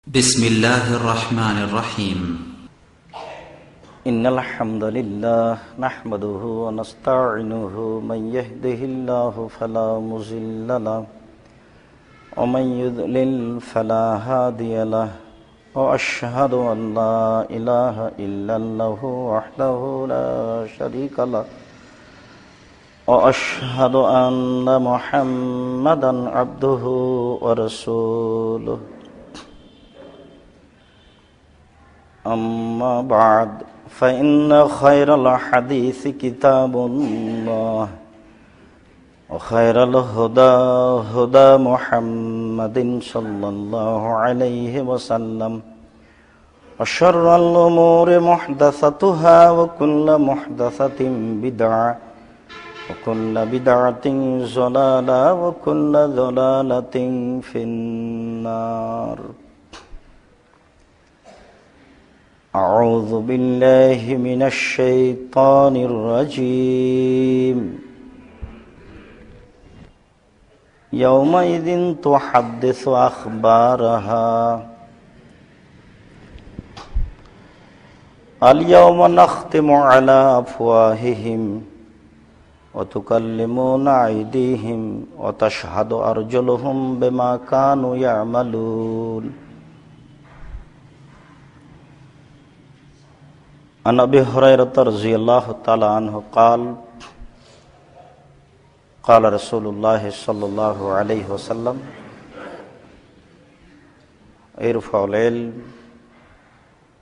بسم الله الرحمن الرحيم إن الحمد لله نحمده ونستعينه من يهده الله فلا مضل له ومن يضلل فلا هادي له وأشهد أن لا إله إلا الله وحده لا شريك له وأشهد أن محمدا عبده ورسوله أما بعد فإن خير الحديث كتاب الله وخير الهدى هدى محمد صلى الله عليه وسلم وشر الأمور محدثاتها وكل محدثة بدعة وكل بدعة ضلالة وكل ضلالة في النار. أعوذ بالله من الشيطان الرجيم. يومئذ تحدث أخبارها اليوم نختم على أفواههم وتكلمنا أيديهم وتشهد أرجلهم بما كانوا يعملون. عن أبي هريرة رضي الله تعالى عنه قال قال رسول الله صلى الله عليه وسلم ارفع العلم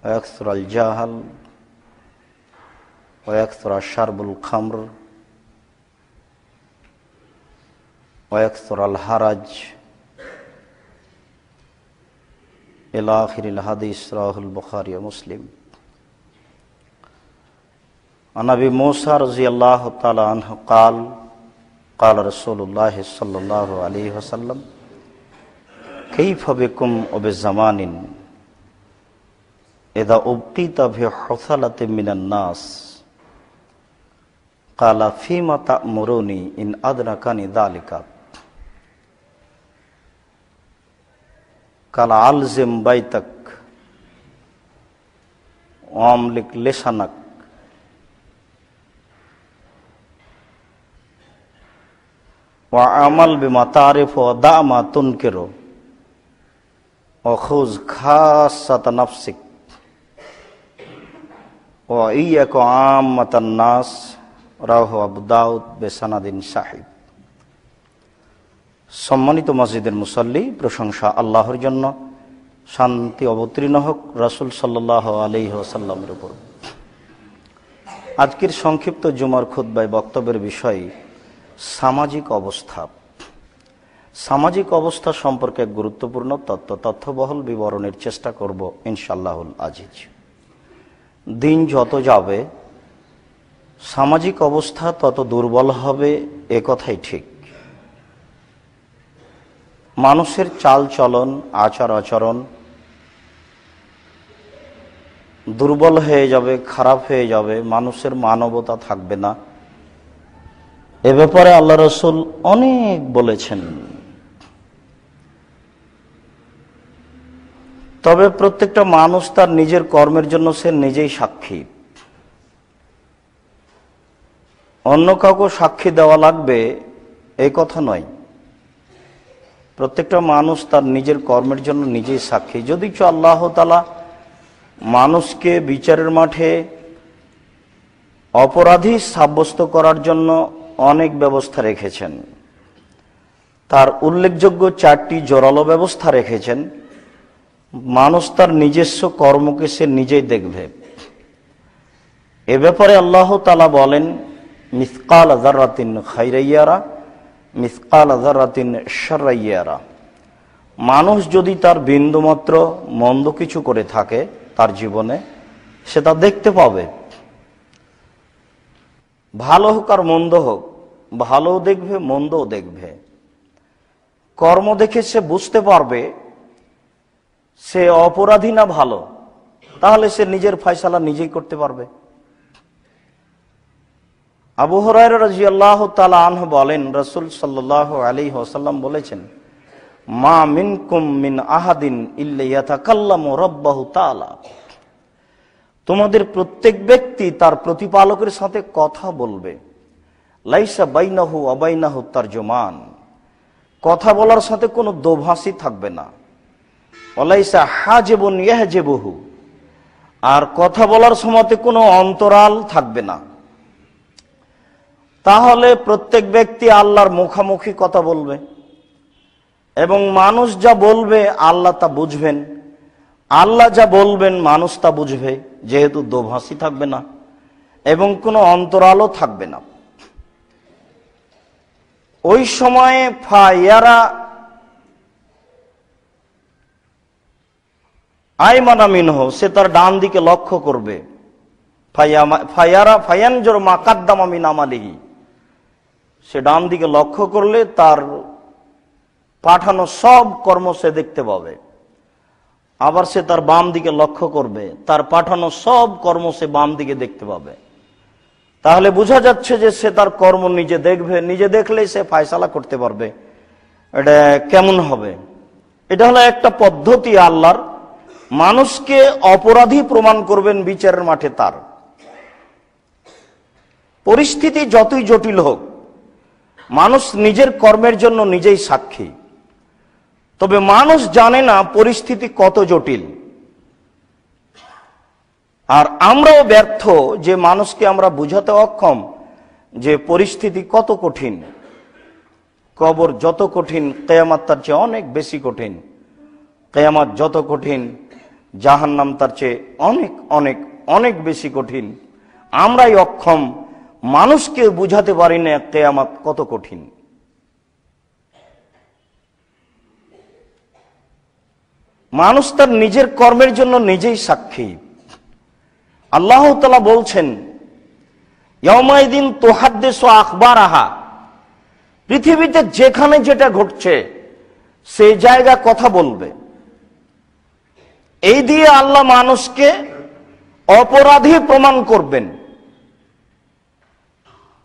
ويكثر الجهل ويكثر شرب الخمر ويكثر الحرج إلى آخر الحديث رواه البخاري ومسلم. عن أبي موسى رضي الله تعالى عنه قال قال رسول الله صلى الله عليه وسلم كيف بكم وبزمان إذا أبقيت في حثلة من الناس قال فيما تأمروني إن أدركني ذلك قال ألزم بيتك وأملك لسانك وعمل بما تعرف ودع ما تنكر وخذ خاصة نفسك وإياك عامة الناس রাওয়াহু আবু দাউদ বিসনাদিন সাহিহ। সম্মানিত মসজিদের মুসল্লি, প্রশংসা আল্লাহর জন্য, শান্তি অবতীর্ণ হোক রাসূল সাল্লাল্লাহু আলাইহি ওয়াসাল্লামের উপর। আজকের সংক্ষিপ্ত জুমার খুতবায় বক্তব্যের বিষয় সামাজিক অবস্থা। সামাজিক অবস্থা সম্পর্কে গুরুত্বপূর্ণ তথ্যবহল বিবরণের চেষ্টা করব ইনশাআল্লাহুল আজিজ। দিন যত যাবে সামাজিক অবস্থা তত দুর্বল হবে, এ কথাই ঠিক। মানুষের চাল চলন, আচার আচরণ দুর্বল হয়ে যাবে, খারাপ হয়ে যাবে, মানুষের মানবতা থাকবে না। এ ব্যাপারে আল্লাহ রসুল অনেক বলেছেন। তবে প্রত্যেকটা মানুষ তার নিজের কর্মের জন্য সে নিজেই সাক্ষী। অন্য কাউকে সাক্ষী দেওয়া লাগবে এই কথা নয়। প্রত্যেকটা মানুষ তার নিজের কর্মের জন্য নিজেই সাক্ষী। যদিচ আল্লাহ তাআলা মানুষকে বিচারের মাঠে অপরাধী সাব্যস্ত করার জন্য অনেক ব্যবস্থা রেখেছেন। তার উল্লেখযোগ্য 4টি জোরালো ব্যবস্থা রেখেছেন। মানুষ তার নিজস্ব কর্মকে সে নিজেই দেখবে। এ ব্যাপারে আল্লাহ তাআলা বলেন মিসকাল যাররাতিন খাইরাইয়ারা মিসকাল যাররাতিন শাররাইয়ারা। মানুষ যদি তার বিন্দুমাত্র মন্দ কিছু করে থাকে তার জীবনে, সে তা দেখতে পাবে। ভালো হোক আর মন্দ হোক, ভালোও দেখবে মন্দও দেখবে। কর্ম দেখে সে বুঝতে পারবে সে অপরাধী না ভালো, তাহলে সে নিজের ফয়সালা নিজেই করতে পারবে। আবু হুরায়রা রাদিয়াল্লাহু তাআলা আনহু বলেন রাসূল সাল্লাল্লাহু আলাইহি ওয়াসাল্লাম বলেছেন মা মিনকুম মিন আহাদিন ইল্লা ইয়াতাকাল্লামু রাব্বাহু তাআলা, তোমাদের প্রত্যেক ব্যক্তি তার প্রতিপালকের সাথে কথা বলবে। লাইসা বাইনাহু ওয়া বাইনাহু তারজুমান, কথা বলার সাথে কোনো দোভাষী থাকবে না। ওয়ালাইসা হাজিবুন ইয়াহজিবুহু, আর কথা বলার সময় কোনো অন্তরাল থাকবে না। তাহলে প্রত্যেক ব্যক্তি আল্লাহর মুখামুখি কথা বলবে এবং মানুষ যা বলবে আল্লাহ তা বুঝবেন, আল্লাহ যা বলবেন মানুষ তা বুঝবে, যেহেতু দোভাষী থাকবে না এবং কোনো অন্তরালও থাকবে না। ওই সময়ে ফায়ারা আইমানা মিনহু, সে তার ডান দিকে লক্ষ্য করবে। ফায়ারা ফায়ানজুর মা কাদ্দামা মিন আমালিহি, সে ডান দিকে লক্ষ্য করলে তার পাঠানো সব কর্ম সে দেখতে পাবে। আবার সে তার বাম দিকে লক্ষ্য করবে, তার পাঠানো সব কর্ম সে বাম দিকে দেখতে পাবে। তাহলে বোঝা যাচ্ছে যে সে তার কর্ম নিজে দেখবে, নিজে দেখলেই সে ফায়সালা করতে পারবে এটা কেমন হবে। এটা হলো একটা পদ্ধতি আল্লাহর, মানুষকে অপরাধী প্রমাণ করবেন বিচারের মাঠে। তার পরিস্থিতি যতই জটিল হোক, মানুষ নিজের কর্মের জন্য নিজেই সাক্ষী। তবে মানুষ জানে না পরিস্থিতি কত জটিল, আর আমরাও ব্যর্থ যে মানুষকে আমরা বুঝাতে অক্ষম যে পরিস্থিতি কত কঠিন। কবর যত কঠিন, কিয়ামত তার চেয়ে অনেক বেশি কঠিন। কিয়ামত যত কঠিন, জাহান্নাম তার চেয়ে অনেক অনেক অনেক বেশি কঠিন। আমরাই অক্ষম, মানুষকে বুঝাতে পারি না কিয়ামত কত কঠিন। মানুষ তার নিজের কর্মের জন্য নিজেই সাক্ষী। আল্লাহ তাআলা বলছেন, ইয়াউমাইদিন তুহাদ্দিসু আখবারাহা, পৃথিবীতে যেখানে যেটা ঘটছে সেই জায়গা কথা বলবে। এই দিয়ে আল্লাহ মানুষকে অপরাধী প্রমাণ করবেন।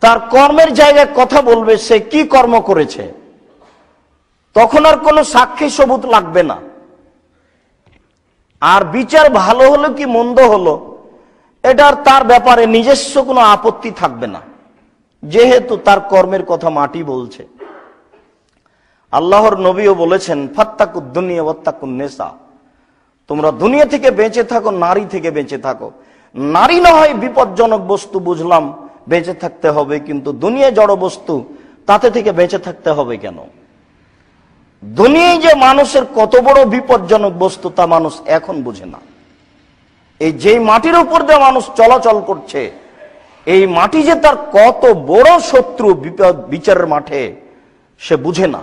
তার কর্মের জায়গায় কথা বলবে, সে কি কর্ম করেছে। তখন আর কোনো সাক্ষী সবুত লাগবে না। আর বিচার ভালো হলো কি মন্দ হলো, এটার তার ব্যাপারে নিজস্ব কোনো আপত্তি থাকবে না, যেহেতু তার কর্মের কথা মাটি বলছে। আল্লাহর নবীও বলেছেন, ফাত্তাকুদ দুনিয়া ওয়াত্তাকুন নিসা, তোমরা দুনিয়া থেকে বেঁচে থাকো, নারী থেকে বেঁচে থাকো। নারী না হয় বিপজ্জনক বস্তু, বুঝলাম বেঁচে থাকতে হবে, কিন্তু দুনিয়া জড় বস্তু, তাতে থেকে বেঁচে থাকতে হবে কেন? দুনিয়ায় যে মানুষের কত বড় বিপজ্জনক বস্তু তা মানুষ এখন বুঝে না। এই যেই মাটির উপর দিয়ে মানুষ চলাচল করছে, এই মাটি যে তার কত বড় শত্রু বিচারের মাঠে, সে বুঝে না।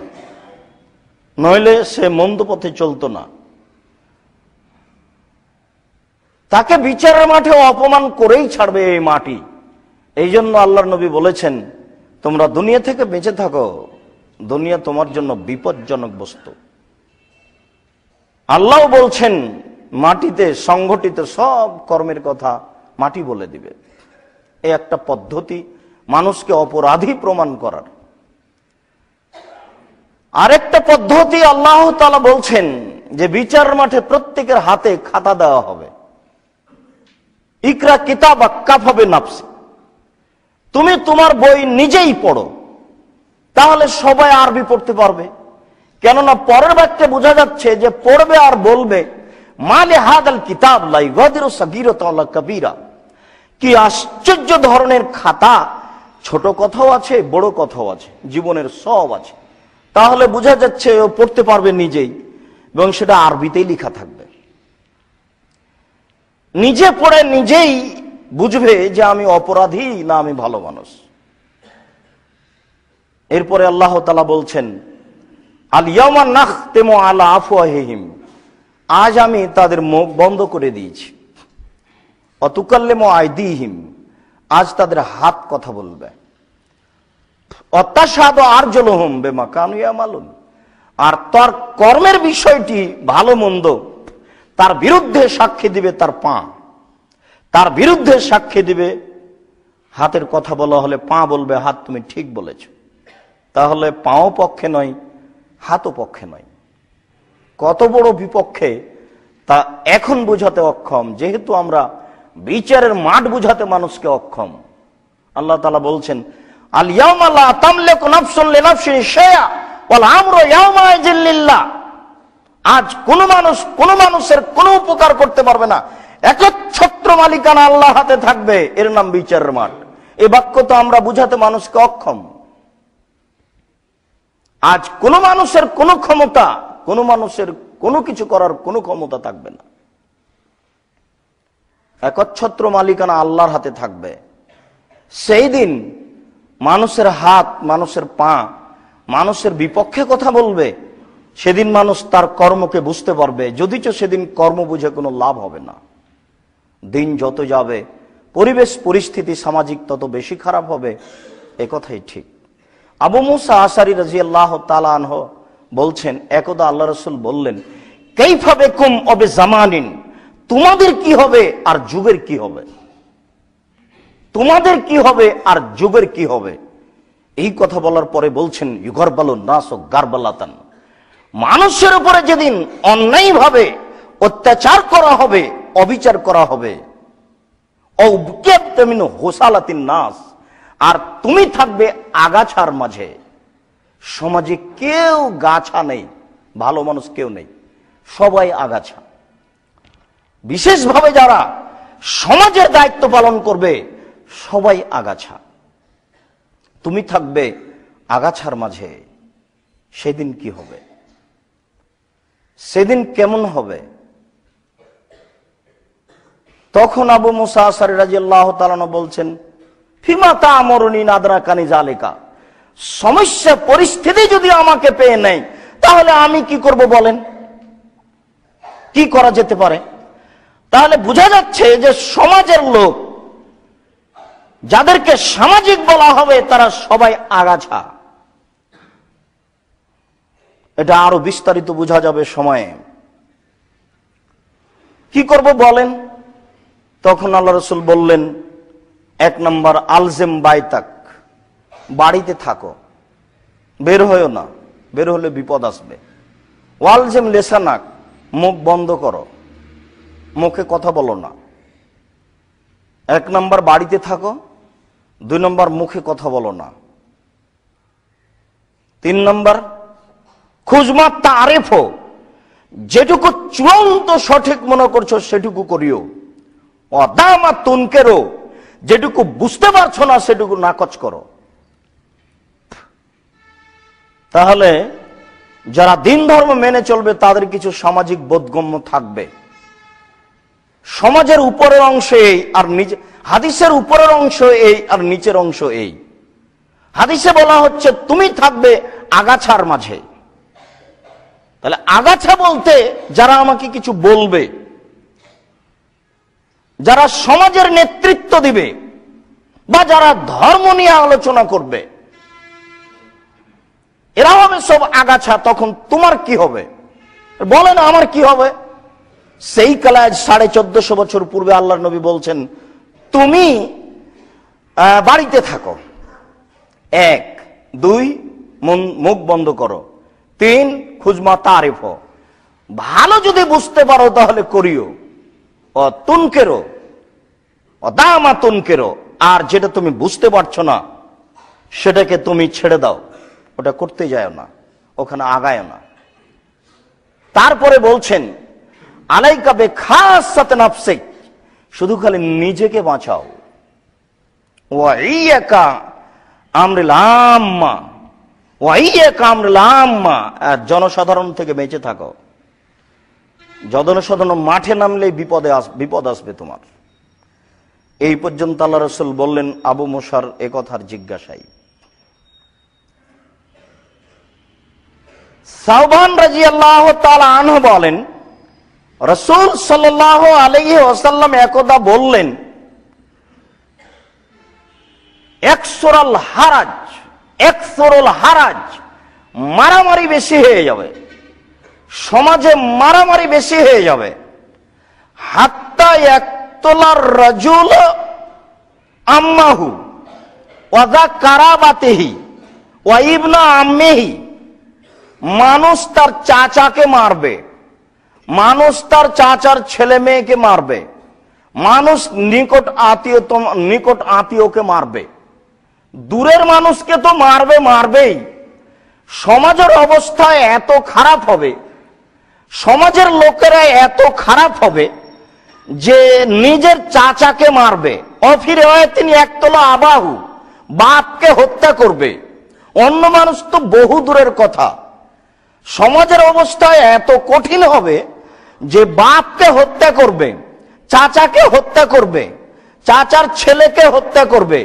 নইলে সে মন্দ পথে চলতো না। তাকে বিচারের মাঠে অপমান করেই ছাড়বে এই মাটি। এই জন্য আল্লাহর নবী বলেছেন, তোমরা দুনিয়া থেকে বেঁচে থাকো, দুনিয়া তোমার জন্য বিপজ্জনক বস্তু। আল্লাহ বলছেন, মাটিতে সংগঠিত সব কর্মের কথা মাটি বলে দিবে। এই একটা পদ্ধতি মানুষকে অপরাধী প্রমাণ করার। আরেকটা পদ্ধতি আল্লাহ তাআলা বলছেন যে বিচার মাঠে প্রত্যেকের হাতে খাতা দেওয়া হবে। ইকরা কিতাবাক কাফা বিনাফসি, তুমি তোমার বই নিজেই পড়ো। তাহলে সবাই আরবি পড়তে পারবে, কেননা পরের বাক্যে বোঝা যাচ্ছে যে পড়বে আর বলবে, মালে হাদাল কিতাব লা ইগাদিরু সাগীরাতান ওয়ালা কাবীরা, কি আশ্চর্য ধরনের খাতা, ছোট কথাও আছে বড় কথাও আছে, জীবনের সব আছে। তাহলে বোঝা যাচ্ছে ও পড়তে পারবে নিজেই, এবং সেটা আরবিতেই লেখা থাকবে। নিজে পড়ে নিজেই বুঝবে যে আমি অপরাধী না আমি ভালো মানুষ। এরপরে আল্লাহ তাআলা বলছেন, আল ইয়াওমা নাখতিমু আলা আফওয়াহিহিম, আজ আমি তাদের মুখ বন্ধ করে দিয়েছি। ওয়া তুকাল্লিমু আইদিহিম, আজ তাদের হাত কথা বলবে। ওয়া তাশহাদু আরজুলুহুম বিমা কানু ইয়ামালুন, আর তার কর্মের বিষয়টি ভালো মন্দ তার বিরুদ্ধে সাক্ষী দিবে তার পা, তার বিরুদ্ধে সাক্ষী দিবে। হাতের কথা বলা হলে পা বলবে, হাত তুমি ঠিক বলেছ। তাহলে পাও পক্ষে নয়, হাতও পক্ষে নয়। কত বড় বিপক্ষে তা এখন বোঝাতে অক্ষম, যেহেতু আমরা বিচারের মাঠ বোঝাতে মানুষকে অক্ষম। আল্লাহ তাআলা বলছেন, আল ইয়াউমা লা তামলিকু নাফসুন লিনাফসিন শাইআ ওয়াল আমরু ইয়াউমাইযিন লিল্লাহ। আজ কোন মানুষের কোনো উপকার করতে পারবে না, একচ্ছত্র মালিকানা আল্লাহ হাতে থাকবে, এর নাম বিচারের মাঠ। এই বাক্য তো আমরা বুঝাতে মানুষকে অক্ষম। আজ কোন মানুষের কোনো ক্ষমতা, কোন মানুষের কোনো কিছু করার কোনো ক্ষমতা থাকবে না, একচ্ছত্র মালিকানা আল্লাহর হাতে থাকবে। সেই দিন মানুষের হাত, মানুষের পা মানুষের বিপক্ষে কথা বলবে। সেদিন মানুষ তার কর্মকে বুঝতে পারবে, যদিচ সেদিন কর্ম বুঝে কোনো লাভ হবে না। দিন যত যাবে পরিবেশ পরিস্থিতি সামাজিক তত বেশি খারাপ হবে, এ কথাই ঠিক। আবু মুসা আশারী রাদিয়াল্লাহু তাআলা আনহু বলছেন, একদা আল্লাহ রাসূল বললেন, কাইফা বিকুম ওয়া বিজামানিন, তোমাদের কি হবে আর যুগের কি হবে, তোমাদের কি হবে আর যুগের কি হবে। এই কথা বলার পরে বলছেন, ইউগারবালুন নাস গারবালাতান, মানুষের উপরে যেদিন অন্যায়ভাবে অত্যাচার করা হবে, অবিচার করা হবে, হোসালাতিন নাস, আর তুমি থাকবে আগাছার মাঝে। সমাজে কেউ গাছা নেই, ভালো মানুষ কেউ নেই, সবাই আগাছা। বিশেষভাবে যারা সমাজের দায়িত্ব পালন করবে সবাই আগাছা, তুমি থাকবে আগাছার মাঝে। সেদিন কি হবে, সেদিন কেমন হবে? তখন আবু মুসা আশআরী রাদিয়াল্লাহু তাআলা বলছেন, ফিমা তা'মুরুনি নাদরাকানি যালিকা, সমস্যা পরিস্থিতি যদি আমাকে পেয়ে নেয় তাহলে আমি কি করব বলেন, কি করা যেতে পারে? তাহলে বোঝা যাচ্ছে যে সমাজের লোক যাদেরকে সামাজিক বলা হবে তারা সবাই আগাছা। এটা আরো বিস্তারিত বোঝা যাবে সময়ে। কি করব বলেন? তখন আল্লাহ রাসূল বললেন, এক নম্বর, আলজেম বাইতাক, বাড়িতে থাকো, বের হইও না, বের হলে বিপদ আসবে। ওয়ালজেম লেসানাক, মুখ বন্ধ করো, মুখে কথা বলো না। এক নম্বর বাড়িতে থাকো, দুই নম্বর মুখে কথা বলো না। তিন নম্বর, খুজমা তারিফো, যেটুকু চূড়ান্ত সঠিক মনে করছো সেটুকু করিও। অদামা তুনকেরো, যেটুকু বুঝতে পারছো না সেটুকু নাকচ করো। তাহলে যারা দিন ধর্ম মেনে চলবে তাদের কিছু সামাজিক বোধগম্য থাকবে। সমাজের উপরের অংশ এই আর নিচে, হাদিসের উপরের অংশ এই আর নিচের অংশ এই। হাদিসে বলা হচ্ছে তুমি থাকবে আগাছার মাঝে। তাহলে আগাছা বলতে যারা আমাকে কিছু বলবে, যারা সমাজের নেতৃত্ব দিবে বা যারা ধর্ম নিয়ে আলোচনা করবে, এরা হবে সব আগাছা। তখন তোমার কি হবে বলেন, আমার কি হবে? সেই কালায় 1450 বছর পূর্বে আল্লাহর নবী বলছেন, তুমি বাড়িতে থাকো, 1, 2 মুখ বন্ধ করো, 3 খুজমা তারিফ, ভালো যদি বুঝতে পারো তাহলে করিও, ও তুনকেরো, ও দামা তুনকেরো, আর যেটা তুমি বুঝতে পারছো না সেটাকে তুমি ছেড়ে দাও, ওটা করতে যায় না, ওখানে আগায় না। তারপরে বলছেন, আলাইকা বিখাসাতি নাফসিক, শুধু খালি নিজেকে বাঁচাও। ওয়া ইয়াকা আমরিল আম্মা, ওয়া ইয়াকা আমরিল আম্মা, জনসাধারণ থেকে বেঁচে থাকো। জনসাধারণ মাঠে নামলে বিপদ আসবে তোমার। এই পর্যন্ত আল্লাহ রাসূল বললেন আবু মুসার এ কথার জিজ্ঞাসায়। সাওবান রাদিয়াল্লাহু তাআলা আনহু বলেন, রাসূল সাল্লাল্লাহু আলাইহি ওয়াসাল্লাম একদা বললেন, একসুরাল হারাজ, মারামারি বেশি হয়ে যাবে, সমাজে মারামারি বেশি হয়ে যাবে। হাত্তা ইয়াকতুলার রাজুল আম্মাহু ওয়া যা কারাবাতিহি ওয়া ইবনা আম্মিহি মানুষ তার চাচাকে মারবে, মানুষ তার চাচার ছেলে মেয়েকে মারবে, মানুষ নিকট আত্মীয়কে মারবে, দূরের মানুষকে তো মারবেই। সমাজের অবস্থা এত খারাপ হবে, সমাজের লোকেরা এত খারাপ হবে যে নিজের চাচাকে মারবে। অফিরে হয় তিনি একতলা আবাহু, বাপকে হত্যা করবে। অন্য মানুষ তো বহু দূরের কথা। সমাজের অবস্থা এত কঠিন হবে যে বাপকে হত্যা করবে, চাচাকে হত্যা করবে, চাচার ছেলেকে হত্যা করবে,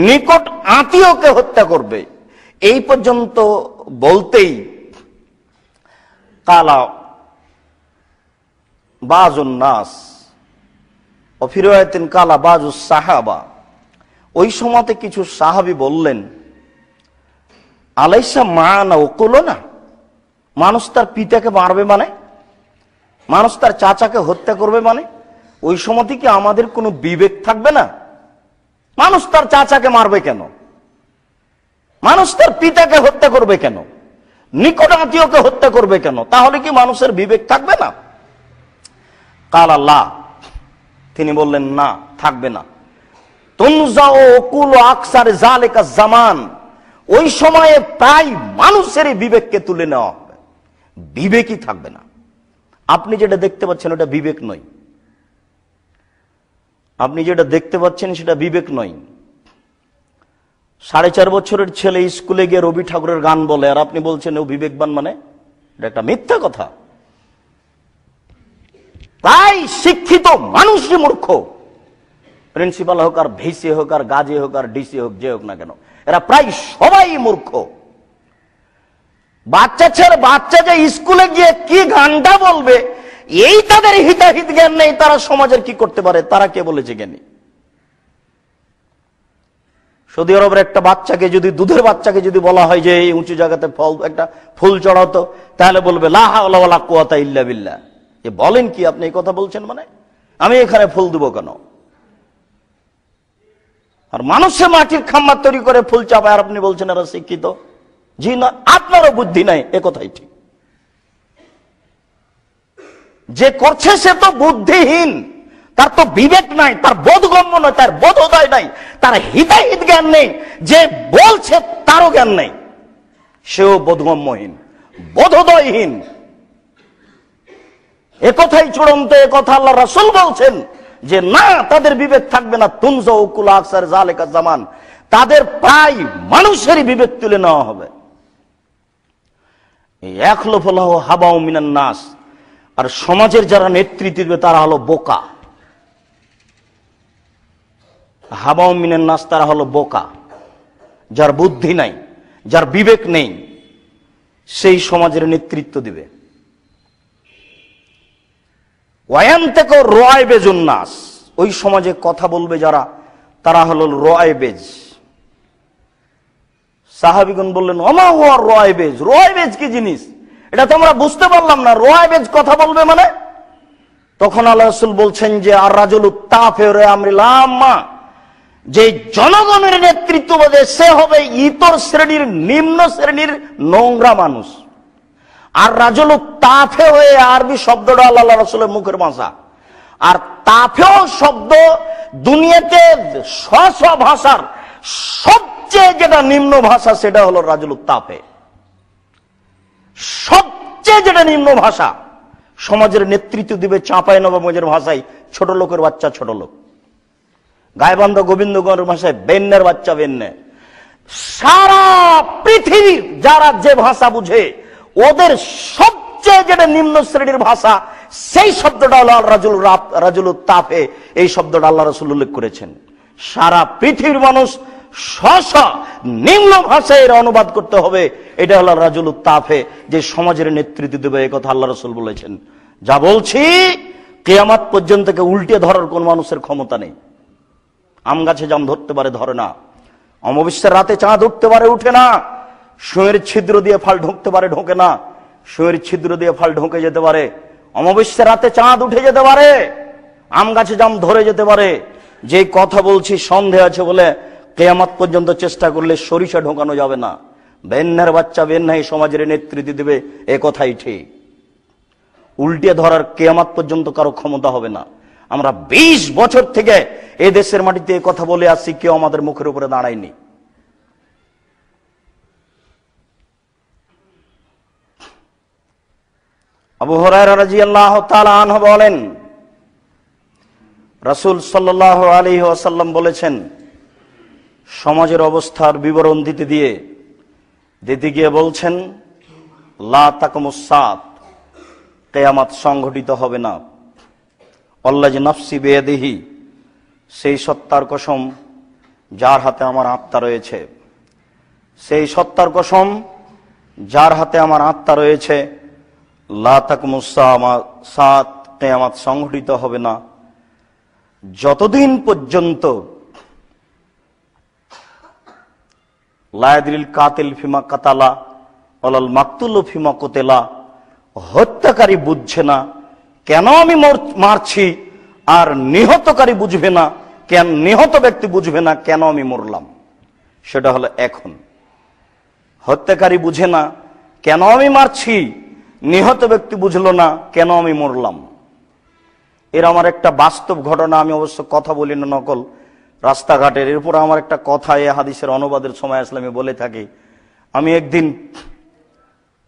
নিকট আত্মীয়কে হত্যা করবে। এই পর্যন্ত বলতেই কালা বাজুন নাস অফিরায়াতিন কালা বাজুস সাহাবা, ওই সময়তে কিছু সাহাবী বললেন, আলাইসা মানা ওকুলনা, মানুষ তার পিতাকে মারবে মানে, মানুষ তার চাচাকে হত্যা করবে মানে, ওই সময়তে কি আমাদের কোনো বিবেক থাকবে না? মানুষ তার চাচাকে মারবে কেন? মানুষ তার পিতাকে হত্যা করবে কেন? নিকট আত্মীয়কে হত্যা করবে কেন? তাহলে কি মানুষের বিবেক থাকবে না? কাল আল্লাহ, তিনি বললেন না, থাকবে না। তুনজাউ উকুল আকসার যালিকা জামান, ওই সময়ে প্রায় মানুষের বিবেককে তুলে নেওয়া হবে, বিবেকই থাকবে না। আপনি যেটা দেখতে পাচ্ছেন ওটা বিবেক নয়, আপনি যেটা দেখতে পাচ্ছেন সেটা বিবেক নয়। 4.5 বছরের ছেলে স্কুলে গিয়ে রবি ঠাকুরের গান বলে, আর আপনি বলছেন ও বিবেকবান, মানে এটা একটা মিথ্যা কথা। প্রায় শিক্ষিত মানুষই মূর্খ, প্রিন্সিপাল হোক আর ভিসি হোক আর গাজী হোক আর ডিসি হোক, যে হোক না কেন, এরা প্রায় সবাই মূর্খ। বাচ্চা যে স্কুলে গিয়ে কি গানটা বলবে এই তাদের হিতাহিত জ্ঞান নেই, তারা সমাজের কি করতে পারে তারা কে বলেছে জ্ঞানী। সৌদি আরবের একটা বাচ্চাকে যদি, দুধের বাচ্চাকে যদি বলা হয় যে এই উঁচু জায়গাতে একটা ফুল চড়াতো, তাহলে বলবে লা হাওলা ওয়ালা কুওয়াতা ইল্লা বিল্লাহ। এ বলেন কি আপনি এই কথা বলছেন, মানে আমি এখানে ফুল দেবো কেন? আর মানুষে মাটির খাম্বা তৈরি করে ফুল চাপায়, আর আপনি বলছেন এরা শিক্ষিত। জি না, আপনারও বুদ্ধি নাই, এ কথাই ঠিক। যে করছে সে তো বুদ্ধিহীন, তার তো বিবেক নাই, তার বোধগম্য নয়, তার বোধোদয় নাই, তার হিতাহিত জ্ঞান নেই। যে বলছে তারও জ্ঞান নেই, সেও বোধগম্যহীন, বোধোদয়হীন। একথাই চূড়ান্ত, একথা আল্লাহ রাসূল বলছেন যে না, তাদের বিবেক থাকবে না। তুনজাউ উকুল আকসার যালিকা জামান, তাদের প্রায় মানুষেরই বিবেক তুলে নেওয়া হবে। ইয়াখলুফু লাহু হাবাউ মিনান নাস, আর সমাজের যারা নেতৃত্ব দিবে তারা হলো বোকা। হাবাউ মিনান নাস, তারা হলো বোকা, যার বুদ্ধি নাই, যার বিবেক নেই, সেই সমাজের নেতৃত্ব দিবে। ওয়ায়ানতাকু রুআইবেজুন নাস, ওই সমাজে কথা বলবে যারা, তারা হলো রুআইবেজ। সাহাবীগণ বললেন, ওমা হুয়া রুআইবেজ, রুআইবেজ কি জিনিস এটা তো আমরা বুঝতে পারলাম না, রুআইবেজ কথা বলবে মানে? তখন আল্লাহ রাসূল বলছেন যে আর রাজুলু তাফিউ আমরিল আম্মা, যে জনগণের নেতৃত্ব দেবে সে হবে ইতর শ্রেণীর, নিম্ন শ্রেণীর নোংরা মানুষ। আর রাজুলু তাফে হয়ে আরবি শব্দটা আল্লাহ রাসূলের মুখের ভাষা। আর তাফেও শব্দ দুনিয়াতে স্ব ভাষার সবচেয়ে যেটা নিম্ন ভাষা সেটা হলো রাজুলু তাফে। সবচেয়ে যেটা নিম্ন ভাষা, সমাজের নেতৃত্ব দিবে চাঁপাইনবাবগঞ্জের ভাষায় ছোট লোকের বাচ্চা ছোট লোক, গাইবান্ধা গোবিন্দগঞ্জের ভাষায় বেন্নের বাচ্চা বেন্নে। সারা পৃথিবীর যারা যে ভাষা বুঝে ওদের সবচেয়ে যেটা নিম্ন শ্রেণীর ভাষা, সেই শব্দটা হলো রাজুলু তাফে। এই শব্দটা আল্লাহ রাসূল উল্লেখ করেছেন। সারা পৃথিবীর মানুষ স্ব নিম্ন ভাষায় এর অনুবাদ করতে হবে, এটা হলো রাজুলু তাফে, যে সমাজের নেতৃত্ব দেবে। এই কথা আল্লাহ রাসূল বলেছেন। যা বলছি কিয়ামত পর্যন্ত উল্টে ধরার কোন মানুষের ক্ষমতা নেই। আম গাছে জাম ধরতে পারে, ধরে না। অমাবস্যার রাতে চাঁদ উঠতে পারে, উঠে না। সুঁয়ের ছিদ্র দিয়ে ফাল ঢুকতে পারে, ঢোকে না। সুঁয়ের ছিদ্র দিয়ে ফাল ঢুকে যেতে পারে। অমাবস্যার রাতে চাঁদ উঠে যেতে পারে, আম গাছে জাম ধরে যেতে পারে। যে কথা বলছি সন্দেহ আছে বলে কিয়ামত পর্যন্ত চেষ্টা করলে সরিষা ঢোকানো যাবে না, বেন্নার বাচ্চা বেন্নাই সমাজের নেতৃত্ব দেবে, এ কথাই ঠিক। উল্টে ধরার কিয়ামত পর্যন্ত কারো ক্ষমতা হবে না। আমরা 20 বছর থেকে এই দেশের মাটিতে এই কথা বলে আসছি, কেউ আমাদের মুখের উপরে দাঁড়ায়নি। আবু হুরায়রা রাদিয়াল্লাহু তাআলা আনহু বলেন, রাসূল সাল্লাল্লাহু আলাইহি ওয়াসাল্লাম বলেছেন, সমাজের অবস্থার বিবরণ দিতে গিয়ে বলছেন, লা তাকুমুস সাআত, কিয়ামত সংঘটিত হবে না। আল্লাযী নাফসি বিয়াদিহি, সেই সত্তার কসম যার হাতে আমার আত্মা রয়েছে, সেই সত্তার কসম যার হাতে আমার আত্মা রয়েছে, লা তাকুমুস সাআত, কিয়ামত সংঘটিত হবে না যতদিন পর্যন্ত লা ইয়াদরিল কাতিল ফিমা কাতালা ওয়ালাল মাকতুলু ফিমা কুতিলা, হত্যাকারী বুঝছে না কেন আমি মারছি, আর নিহতকারী বুঝবে না, কেন নিহত ব্যক্তি বুঝবে না কেন আমি মরলাম। সেটা হলো এখন। হত্যাকারী বুঝে না কেন আমি মারছি, নিহত ব্যক্তি বুঝলো না কেন আমি মরলাম। এর আমার একটা বাস্তব ঘটনা, আমি অবশ্য কথা বলি না নকল, রাস্তাঘাটের। এরপর আমার একটা কথা এই হাদিসের অনুবাদের সময় আসলে আমি বলে থাকি। আমি একদিন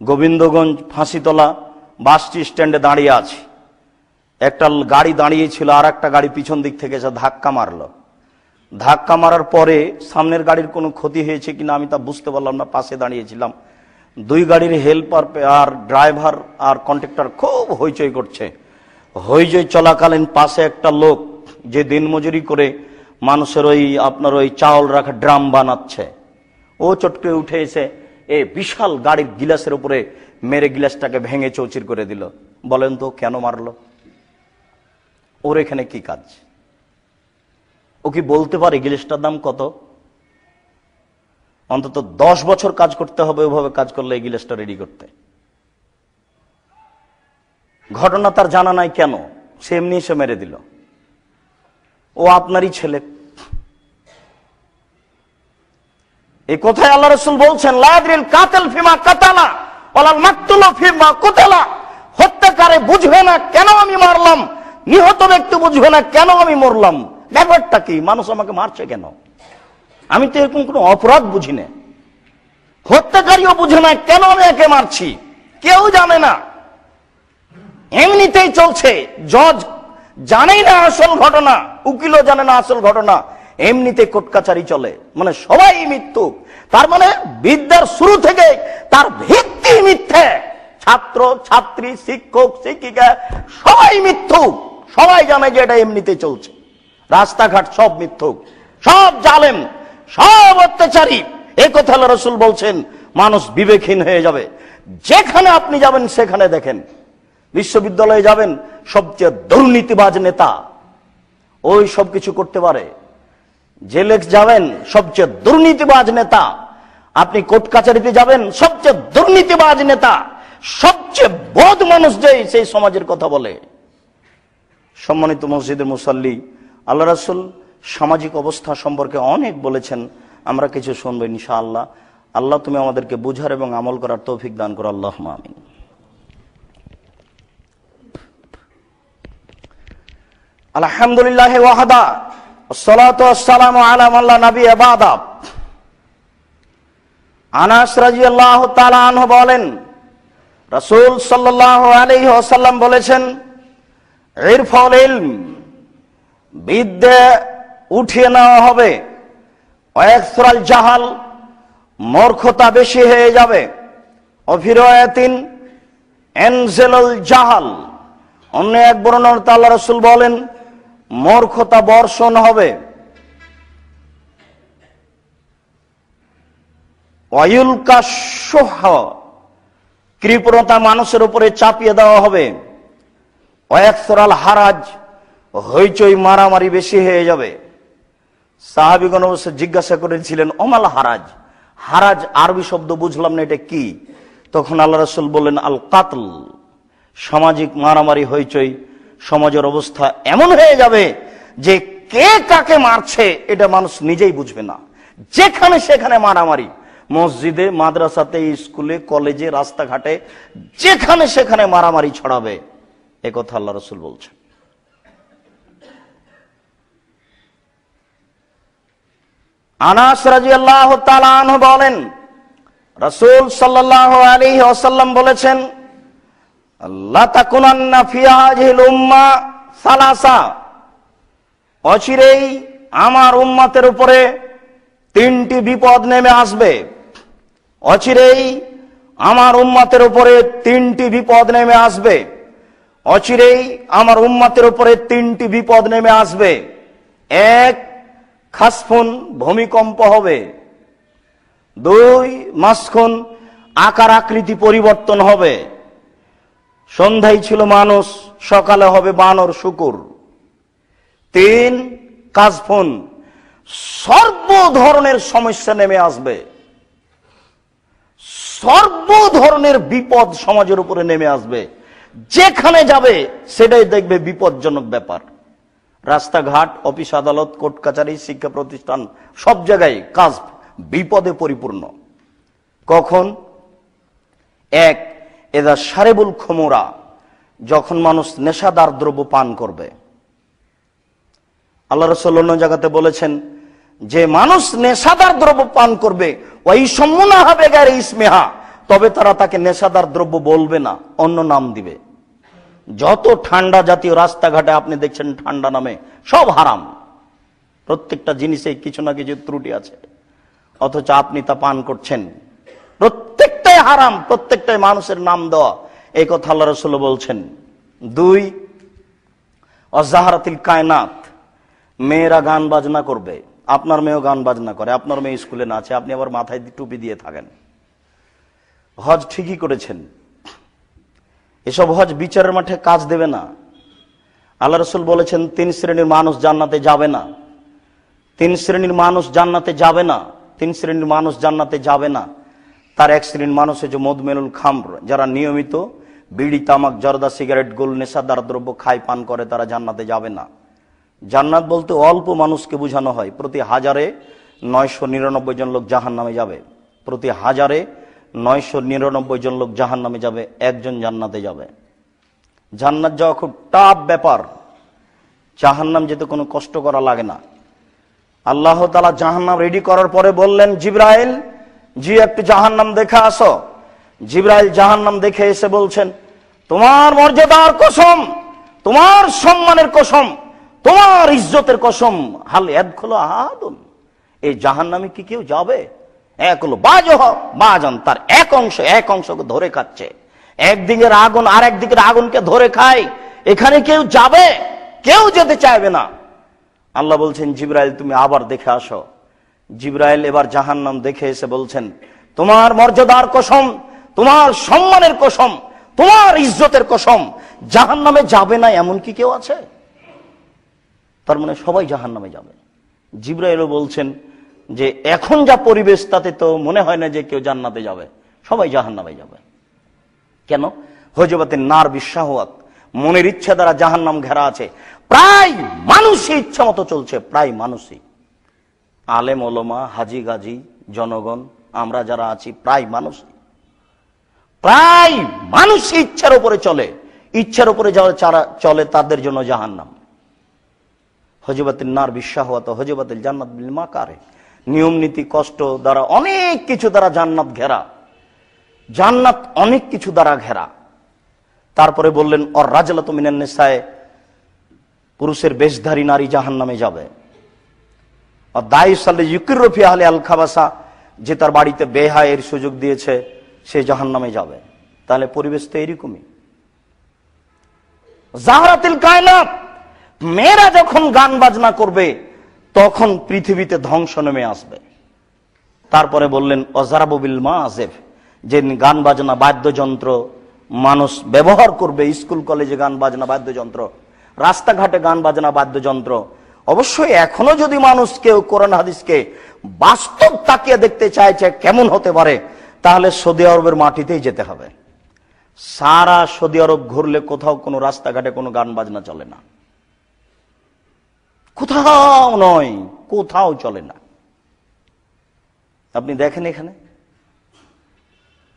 গোবিন্দগঞ্জ ফাঁসিতলা বাস স্ট্যান্ডে দাঁড়িয়ে আছি, একটা গাড়ি দাঁড়িয়েছিল, আর একটা গাড়ি পিছন দিক থেকে এসে ধাক্কা মারলো। ধাক্কা মারার পরে সামনের গাড়ির কোনো ক্ষতি হয়েছে কিনা আমি তা বুঝতে পারলাম না, পাশে দাঁড়িয়েছিলাম। দুই গাড়ির হেল্পার আর ড্রাইভার আর কন্ট্রাক্টর খুব হইচই করছে। হইচই চলাকালীন পাশে একটা লোক যে দিনমজুরি করে মানুষের ওই চাউল রাখা ড্রাম বানাচ্ছে, ও চটকে উঠে এসে এই বিশাল গাড়ির গিলাসের উপরে মেরে গিলাসটাকে ভেঙে চৌচির করে দিল। বলেন তো কেন মারলো? ওর এখানে কি কাজ? ও কি বলতে পারে গিলাসটার দাম কত? অন্তত 10 বছর কাজ করতে হবে ওভাবে কাজ করলে এই গিলাসটা রেডি করতে। ঘটনা তার জানা নাই কেন, সে এমনি এসে মেরে দিল। ও আপনারই ছেলে। এই কথায় আল্লাহ রাসূল বলছেন, লা ইয়াদরিল কাতিল ফিমা কাতালা ওয়ালাল মাকতুলু ফিমা কুতিলা, হত্যাকারী বুঝবে না কেন আমি মারলাম, নিহত ব্যক্তি বুঝবে না কেন আমি মরলাম। ব্যাপারটা কি? মানুষ আমাকে মারছে কেন? আমি তো এরকম কোনো অপরাধ বুঝি না। হত্যাকারীও বুঝে না কেন আমি একে মারছি, কেউ জানে না, এমনিতেই চলছে। জজ জানেই না আসল ঘটনা, উকিলও জানে না আসল ঘটনা, এমনিতে কোর্ট কাছারি চলে, মানে সবাই মৃত্যু। তার মানে বিদ্যার শুরু থেকে তার ভিত্তি মিথ্যে। ছাত্র ছাত্রী, শিক্ষক শিক্ষিকা সবাই মিথ্যু, সবাই জানে যে এটা এমনিতে চলছে। রাস্তাঘাট সব মিথ্যু, সব জালেম, সব অত্যাচারী। এই কথা আল্লাহ রাসূল বলছেন, মানুষ বিবেকহীন হয়ে যাবে। যেখানে আপনি যাবেন সেখানে দেখেন, বিশ্ববিদ্যালয়ে যাবেন, সবচেয়ে দুর্নীতিবাজ নেতা ওই সব কিছু করতে পারে। জেলে যাবেন, সবচেয়ে দুর্নীতিবাজ নেতা। আপনি কোর্ট কাছারিতে যাবেন, সবচেয়ে দুর্নীতিবাজ নেতা, সবচেয়ে বদ মানুষ যে সেই সমাজের কথা বলে। সম্মানিত মসজিদের মুসাল্লি, আল্লাহ রাসূল সামাজিক অবস্থা সম্পর্কে অনেক বলেছেন, আমরা কিছু শুনবো ইনশাআল্লাহ। আল্লাহ তুমি আমাদেরকে বুঝার এবং আমল করার তৌফিক দান করো, আল্লাহুম্মা আমিন। আলহামদুলিল্লাহ ওয়াহদা, আসসালাতু ওয়াসসালামু আলা মান লা নাবিয়্যা বা'দা। আনাস রাদিয়াল্লাহু তাআলা আনহু বলেন, রাসূল সাল্লাল্লাহু আলাইহি ওয়াসাল্লাম বলেছেন, ইরফাউল ইলম, বিদ্যা উঠিয়ে নেওয়া হবে, ওয়াকসুরাল জাহাল, মূর্খতা বেশি হয়ে যাবে, অফিরায়াতিন এনজেলুল জাহাল, অন্য এক বর্ণনাতে আল্লাহ রাসূল বলেন মূর্খতা বর্ষণ হবে, ওয়ায়ুলকা শুহ, কৃপণতা মানুষের উপরে চাপিয়ে দেওয়া হবে, ওয়াকসুরাল হারাজ, হইচই মারামারি বেশি হয়ে যাবে। সাহাবীগণ অবশ্য জিজ্ঞাসা করেছিলেন, ওমাল হারাজ? হারাজ আরবি শব্দ বুঝলাম না, এটা কি? তখন আল্লাহ রাসূল বললেন, আল কাতল, সামাজিক মারামারি হইচই। সমাজের অবস্থা এমন হয়ে যাবে যে কে কাকে মারছে এটা মানুষ নিজেই বুঝবে না, যেখানে সেখানে মারামারি। মসজিদে, মাদ্রাসাতে, স্কুলে, কলেজে, রাস্তাঘাটে, যেখানে সেখানে মারামারি ছড়াবে, এ কথা আল্লাহ রাসূল বলছেন। আনাস রাদিয়াল্লাহু তাআলা আনহু বলেন, রাসূল সাল্লাল্লাহু আলাইহি ওয়াসাল্লাম বলেছেন, লা তাকুনান্না ফি হাযিহিল উম্মাহ সালাসা, অচিরেই আমার উম্মতের উপরে তিনটি বিপদ নেমে আসবে। অচিরেই আমার উম্মতের উপরে তিনটি বিপদ নেমে আসবে। অচিরেই আমার উম্মতের উপরে তিনটি বিপদ নেমে আসবে। এক, খাসফুন, ভূমিকম্প হবে। দুই, মাসখুন, আকার আকৃতি পরিবর্তন হবে। সন্ধ্যায় ছিল মানুষ, সকালে হবে বানর, শুকুর। তিন, কাজফুন, সর্ব ধরনের সমস্যা নেমে আসবে। সর্ব ধরনের বিপদ সমাজের উপরে নেমে আসবে। যেখানে যাবে সেটাই দেখবে বিপজ্জনক ব্যাপার। রাস্তাঘাট, অফিস আদালত, কোর্ট কাচারি, শিক্ষা প্রতিষ্ঠান, সব জায়গায় কাজ বিপদে পরিপূর্ণ। কখন? এক, এদা সারেবুল খুমুরা, যখন মানুষ নেশাদার দ্রব্য পান করবে। আল্লাহ রাসূল অন্য জায়গাতে বলেছেন যে মানুষ নেশাদার দ্রব্য পান করবে, ওই সম্মুনা হবে গায়রে ইসমিহা, তবে তারা তাকে নেশাদার দ্রব্য বলবে না, অন্য নাম দিবে। যত ঠান্ডা জাতীয় রাস্তাঘাটে আপনি দেখছেন ঠান্ডা নামে, সব হারাম। প্রত্যেকটা জিনিসে কিছু না কিছু ত্রুটি আছে, অথচ আপনি তা পান করছেন। প্রত্যেকটাই হারাম, প্রত্যেকটাই মানুষের নাম দেওয়া, এই কথা আল্লাহ রাসূল বলছেন। দুই, অজাহারাতিল কায়নাত, মেয়েরা গান বাজনা করবে। আপনার মেয়েও গান বাজনা করে, আপনার মেয়ে স্কুলে নাচে, আপনি আবার মাথায় টুপি দিয়ে থাকেন। হজ ঠিকই করেছেন, এসব হজ বিচারের মাঠে কাজ দেবে না। আল্লাহ রাসূল বলেছেন তিন শ্রেণীর মানুষ জান্নাতে যাবে না। তিন শ্রেণীর মানুষ জান্নাতে যাবে না। তিন শ্রেণীর মানুষ জান্নাতে যাবে না। তার এক শ্রেণীর মানুষ হচ্ছে মদমেনুল খামর, যারা নিয়মিত বিড়ি, তামাক, জর্দা, সিগারেট, গোল, নেশাদার দ্রব্য খায়, পান করে, তারা জান্নাতে যাবে না। জান্নাত বলতে অল্প মানুষকে বোঝানো হয়। প্রতি হাজারে 999 জন লোক জাহান্নামে যাবে। প্রতি হাজারে 999 জন লোক জাহান্নামে যাবে, একজন জান্নাতে যাবে। জান্নাত যাওয়া খুব টাফ ব্যাপার। জাহান্নাম যেতে কোনো কষ্ট করা লাগে না। আল্লাহ তাআলা জাহান্নাম রেডি করার পরে বললেন, জিবরাইল, জি একটু জাহান্নাম দেখে আসো। জিবরাইল জাহান্নাম দেখে এসে বলছেন, তোমার মর্যাদার কসম, তোমার সম্মানের কসম, তোমার ইজ্জতের কসম, হাল ইয়াদখুলু আহাদুন, এই জাহান্নামে কি কেউ যাবে? এক হলো বাজন, তার এক অংশকে ধরে খাচ্ছে। একদিকের আগুন আর একদিকের আগুনকে ধরে খায়, এখানে কেউ যাবে? কেউ যেতে চাইবে না। আল্লাহ বলছেন, জিবরাইল তুমি আবার দেখে আসো। জিবরাইল এবার জাহান্নাম দেখে এসে বলছেন, তোমার মর্যাদার কসম, তোমার সম্মানের কসম, তোমার ইজ্জতের কসম, জাহান্নামে যাবে না এমন কি কেউ আছে? তার মানে সবাই জাহান্নামে যাবে। জিবরাইলও বলছেন যে এখন যা পরিবেশ তাতে তো মনে হয় না যে কেউ জান্নাতে যাবে, সবাই জাহান্নামে যাবে। কেন? হুজবাতিন নার বিশাহওয়াত, মনের ইচ্ছা দ্বারা জাহান্নাম ঘেরা আছে। প্রায় মানুষই ইচ্ছা মতো চলছে, প্রায় মানুষই, আলেম ওলামা, হাজি গাজী, জনগণ, আমরা যারা আছি প্রায় মানুষই ইচ্ছার উপরে চলে। ইচ্ছার উপরে যারা চলে তাদের জন্য জাহান্নাম। হুজবাতিন নার বিশাহওয়াত হুজবাতিল জান্নাত বিল মাকারে, নিয়ম নীতি, কষ্ট দ্বারা, অনেক কিছু দ্বারা জান্নাত ঘেরা। জান্নাত অনেক কিছু দ্বারা ঘেরা। তারপরে বললেন, অর রাজলাতু মিনান নিসায়ে, পুরুষের বেশধারী নারী জাহান্নামে যাবে। আর দায়ুসাল্লি ইউকিরু ফি আহলি আল খাবাসা, যে তার বাড়িতে বেহায়ের সুযোগ দিয়েছে সে জাহান্নামে যাবে। তাহলে পরিবেশ তো এরকমই। জাহরাতিল কায়নাত, মেয়েরা যখন গান বাজনা করবে তখন পৃথিবীতে ধ্বংস নেমে আসবে। তারপরে বললেন, অজারাবু বিল মাযিফ, যে গান বাজনা বাদ্যযন্ত্র মানুষ ব্যবহার করবে, স্কুল কলেজে গান বাজনা বাদ্যযন্ত্র, রাস্তাঘাটে গান বাজনা বাদ্যযন্ত্র। অবশ্যই এখনো যদি মানুষ কেউ কোরআন হাদিসকে বাস্তব তাকিয়ে দেখতে চাইছে কেমন হতে পারে, তাহলে সৌদি আরবের মাটিতেই যেতে হবে। সারা সৌদি আরব ঘুরলে কোথাও কোনো রাস্তাঘাটে কোনো গান বাজনা চলে না, কোথাও নয়, কোথাও চলে না। আপনি দেখেন এখানে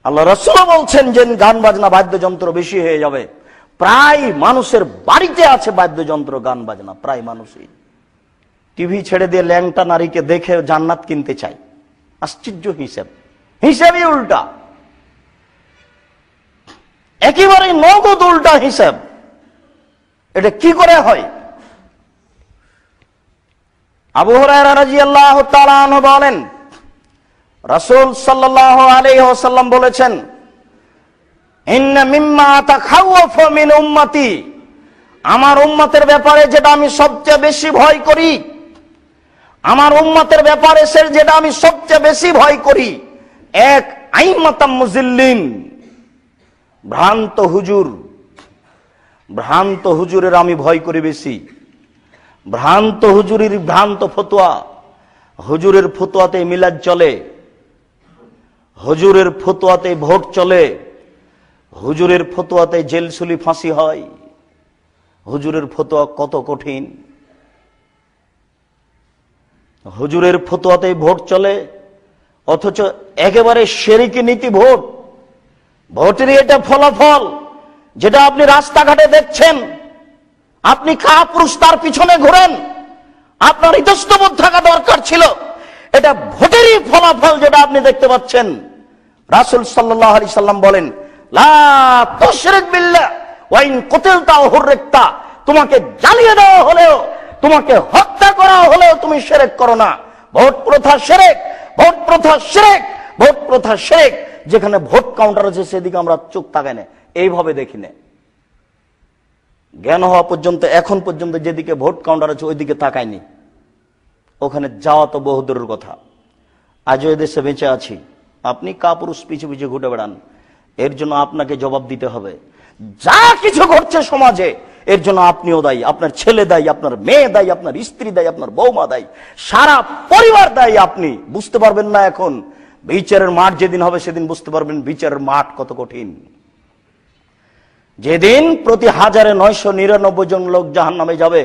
আল্লাহ রাসূল বলছেন যে গান বাজনা বাদ্যযন্ত্র বেশি হয়ে যাবে। প্রায় মানুষের বাড়িতে আছে বাদ্যযন্ত্র, গান বাজনা, প্রায় মানুষই টিভি ছেড়ে দিয়ে ল্যাংটা নারীকে দেখে জান্নাত কিনতে চায়। আশ্চর্য হিসাবই উল্টা, একেবারে নগদ উল্টা হিসাব। এটা কি করে হয়? আবু হুরায়রা রাদিয়াল্লাহু তাআলা আনহু বলেন, রাসূল সাল্লাল্লাহু আলাইহি ওয়াসাল্লাম বলেছেন, ইন্না মিম্মা তাখাওয়াফু মিন উম্মতি, আমার উম্মতের ব্যাপারে যেটা আমি সবচেয়ে বেশি ভয় করি, আমার উম্মতের ব্যাপারে যেটা আমি সবচেয়ে বেশি ভয় করি, এক আইমাতাম মুজিল্লিন, ভ্রান্ত হুজুর। ভ্রান্ত হুজুরের আমি ভয় করি বেশি। ভ্রান্ত হুজুরের ভ্রান্ত ফতোয়া, হুজুরের ফতোয়াতে মিলাদ চলে, হুজুরের ফতোয়াতে ভোট চলে, হুজুরের ফতোয়াতে জেলসুলি ফাঁসি হয়। হুজুরের ফতোয়া কত কঠিন। হুজুরের ফতোয়াতে ভোট চলে, অথচ একেবারে শিরকি নীতি ভোট। ভোটের এটা ফলাফল যেটা আপনি রাস্তাঘাটে দেখছেন। আপনি কাপুরুষ তার পিছনে ঘোরেন, আপনার ইতস্তবোধ থাকা দরকার ছিল। এটা ভোটেরই ফলাফল যেটা আপনি দেখতে পাচ্ছেন। রাসূল সাল্লাল্লাহু আলাইহি সাল্লাম বলেন, লা তুশরিক বিল্লাহ ওয়া ইন কুতিলতা ওয়া হুররিকতা, তোমাকে জ্বালিয়ে দেওয়া হলেও, তোমাকে হত্যা করা হলেও তুমি শিরক করো না। ভোট প্রথা শিরক, ভোট প্রথা শিরক, ভোট প্রথা শিরক। যেখানে ভোট কাউন্টার আছে সেদিকে আমরা চোখ তাকাই না, এইভাবে দেখি না। জ্ঞান হওয়া পর্যন্ত, এখন পর্যন্ত যেদিকে ভোট কাউন্টার আছে ওইদিকে তাকায়নি। ওখানে যাওয়া তো বহুদূরের কথা। আজও এদেশে বেঁচে আছি, আপনি কাপুরুষ পিছু পিছু ঘুরে বেড়ান। এর জন্য আপনাকে জবাব দিতে হবে। যা কিছু ঘটছে সমাজে এর জন্য আপনিও দায়ী, আপনার ছেলে দায়ী, আপনার মেয়ে দায়ী, আপনার স্ত্রী দায়ী, আপনার বৌমা দায়ী, সারা পরিবার দায়ী। আপনি বুঝতে পারবেন না এখন, বিচারের মাঠ যেদিন হবে সেদিন বুঝতে পারবেন বিচারের মাঠ কত কঠিন। যেদিন প্রতি 1999 জন লোক জাহান্নামে যাবে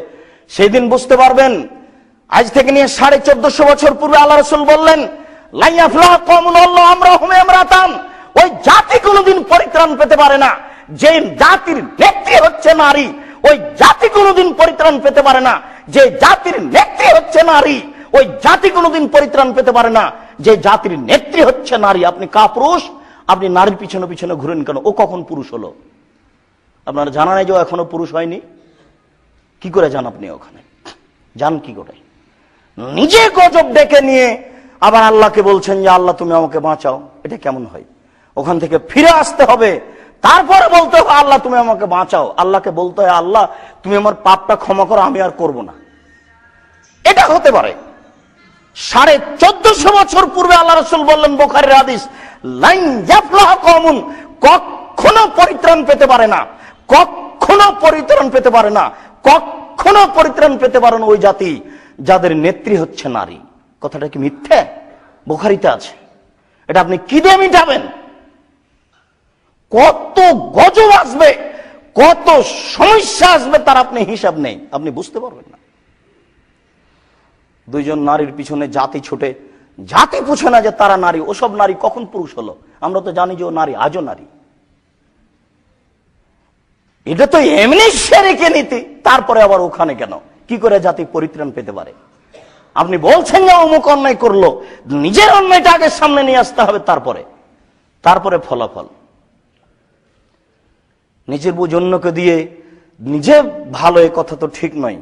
সেদিন বুঝতে পারবেন। আজ থেকে নিয়ে 1450 বছর পূর্বে আল্লাহ রাসূল বললেন, লা ইয়াফলাহু কওমুন আল্লাহু আমরাহুম ইমরাতান, ওই জাতি কোনোদিন পরিত্রাণ পেতে পারে না যে জাতির নেত্রী হচ্ছে নারী। ওই জাতি কোনোদিন পরিত্রাণ পেতে পারে না যে জাতির নেত্রী হচ্ছে নারী। ওই জাতি কোনোদিন পরিত্রাণ পেতে পারে না যে জাতির নেত্রী হচ্ছে নারী। আপনি কাপুরুষ, আপনি নারীর পিছনে পিছনে ঘুরেন কেন? ও কখন পুরুষ হলো? আপনার জানা নাই যে এখনো পুরুষ হয়নি? কি করে যান আপনি ওখানে? যান কি করে? নিজে গজব ডেকে নিয়ে আবার আল্লাহকে বলছেন যে আল্লাহ তুমি আমাকে বাঁচাও। এটা কেমন হয়? ওখান থেকে ফিরে আসতে হবে, তারপরে বলতে হবে আল্লাহ তুমি আমাকে বাঁচাও। আল্লাহকে বলতে হয় আল্লাহ তুমি আমার পাপটা ক্ষমা করো, আমি আর করব না। এটা হতে পারে। 1450 বছর পূর্বে আল্লাহ রাসূল বললেন, বুখারীর হাদিস, লাইন ইয়াফলাহু কওমুন, কখনো পরিত্রাণ পেতে পারে না, কখনো পরিত্রাণ পেতে পারে না, কখনো পরিত্রাণ পেতে পারে না ওই জাতি যাদের নেত্রী হচ্ছে নারী। কথাটা কি মিথ্যে? বুখারীতে আছে। এটা আপনি কি দিয়ে মিটাবেন? কত গজব আসবে, কত সমস্যা আসবে তার আপনি হিসাব নেই, আপনি বুঝতে পারবেন না। দুইজন নারীর পিছনে জাতি ছুটে, জাতি পুছে না যে তারা নারী। ওসব নারী কখন পুরুষ হলো? আমরা তো জানি যে ও নারী, আজও নারী। এটা তো এমনি শিরকি নীতি, তারপরে আবার ওখানে কেন? কি করে জাতি পরিত্রাণ পেতে পারে? আপনি বলছেন যে অমুক অন্যায় করলো, নিজের অন্যায়টা আগে সামনে নিয়ে আসতে হবে, তারপরে ফলাফল। নিজের বুঝ অন্যকে দিয়ে নিজে ভালো, এ কথা তো ঠিক নয়।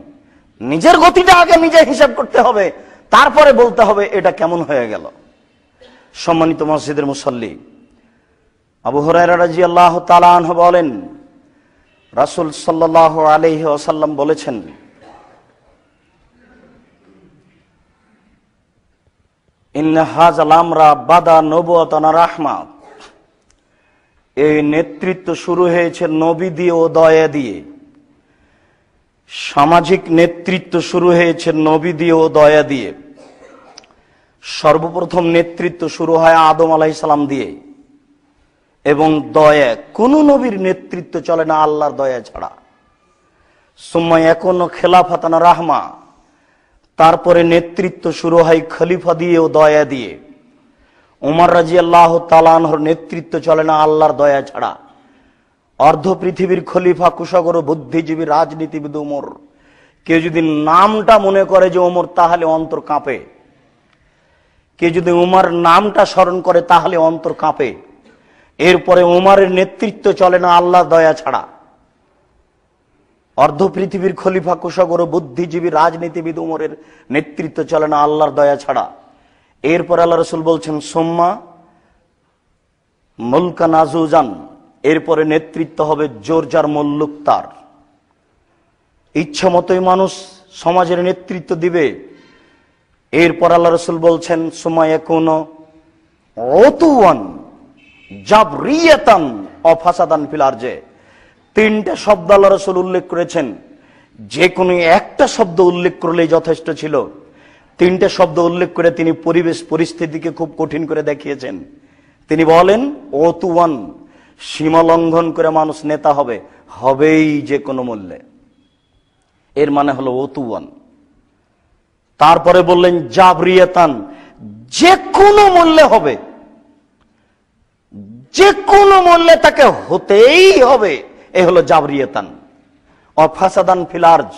নিজের গতিটা আগে নিজে হিসাব করতে হবে, তারপরে বলতে হবে এটা কেমন হয়ে গেল। সম্মানিত মসজিদের মুসল্লি, আবু হুরায়রা রাদিয়াল্লাহু তাআলা আনহু বলেন, রাসূল সাল্লাল্লাহু আলাইহি ওয়াসাল্লাম বলেছেন, ইন্না হাযাল আমরা বাদা নবুওয়াতান রাহমা, এই নেতৃত্ব শুরু হয়েছে নবী দিয়ে ও দয়া দিয়ে। সামাজিক নেতৃত্ব শুরু হয়েছে নবী দিয়ে ও দয়া দিয়ে। সর্বপ্রথম নেতৃত্ব শুরু হয় আদম আলাইহিস সালাম দিয়ে, এবং দয়া, কোন নবীর নেতৃত্ব চলে না আল্লাহর দয়া ছাড়া। সুম্মা ইয়াকুনু খিলাফাতান রাহমা, তারপরে নেতৃত্ব শুরু হয় খলিফা দিয়ে ও দয়া দিয়ে। উমর রাদিয়াল্লাহু তাআলা আনহুর নেতৃত্ব চলে না আল্লাহর দয়া ছাড়া। অর্ধ পৃথিবীর খলিফা, কুশাগর, বুদ্ধিজীবী, রাজনীতিবিদ উমর। কেউ যদি নামটা মনে করে যে ওমর, তাহলে অন্তর কাঁপে। কেউ যদি উমর নামটা স্মরণ করে তাহলে অন্তর কাঁপে। এরপরে উমরের নেতৃত্ব চলে না আল্লাহর দয়া ছাড়া। অর্ধ পৃথিবীর খলিফা, কুশাগর, বুদ্ধিজীবী, রাজনীতিবিদ উমরের নেতৃত্ব চলে না আল্লাহর দয়া ছাড়া। এরপর আল্লাহ রাসূল বলছেন সুম্মা মুলকান আযুজান, এরপরে নেতৃত্ব হবে জোর যার মুল্লুক তার। ইচ্ছা মতোই মানুষ সমাজের নেতৃত্ব দিবে। এরপর আল্লাহ রাসূল বলছেন সুম্মা ইয়াকুনু উতুওয়ান জাবরিয়াতান ও ফাসাদান ফিল আরজে। তিনটা শব্দ আল্লাহ রাসূল উল্লেখ করেছেন, যে কোনো একটা শব্দ উল্লেখ করলেই যথেষ্ট ছিল। তিনটা শব্দ উল্লেখ করে তিনি পরিবেশ পরিস্থিতিকে খুব কঠিন করে দেখিয়েছেন। তিনি বলেন ওতুওয়ান, সীমা লঙ্ঘন করে মানুষ নেতা হবে, হবেই যে কোনো মূল্যে। এর মানে হলো ওতুওয়ান। তারপরে বললেন জাবরিয়াতান, যে কোনো মূল্যে হবে, যে কোনো মূল্যে তাকে হতেই হবে, এ হলো জাবরিয়াতান। ও ফাসাদান ফিল আরজ,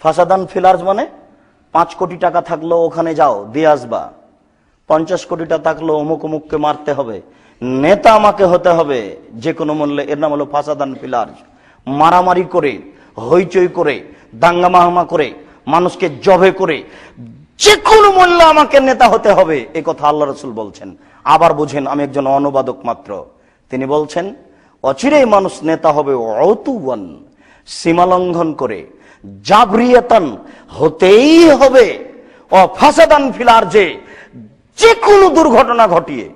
ফাসাদান ফিল আরজ মানে 5 কোটি টাকা থাকলো ওখানে যাও দিয়ে আসবা, 50 কোটি টাকা থাকলো অমুক অমুককে মারতে হবে, নেতা আমাকে হতে হবে যে কোনো মূল্যে, এর নাম হলো ফাসাদান ফিল আরজ। মারামারি করে, হইচই করে, দাঙ্গা মাহামা করে, মানুষকে জবে করে যে কোনো মূল্যে আমাকে নেতা হতে হবে, এই কথা আল্লাহ রাসূল বলছেন। আবার বুঝেন, আমি একজন অনুবাদক মাত্র। তিনি বলছেন অচিরেই মানুষ নেতা হবে উতুওয়ান, সীমা লঙ্ঘন করে, জাবরিয়াতান, হতেই হবে, ও ফাসাদান ফিল আরজে, যে কোনো দুর্ঘটনা ঘটিয়ে।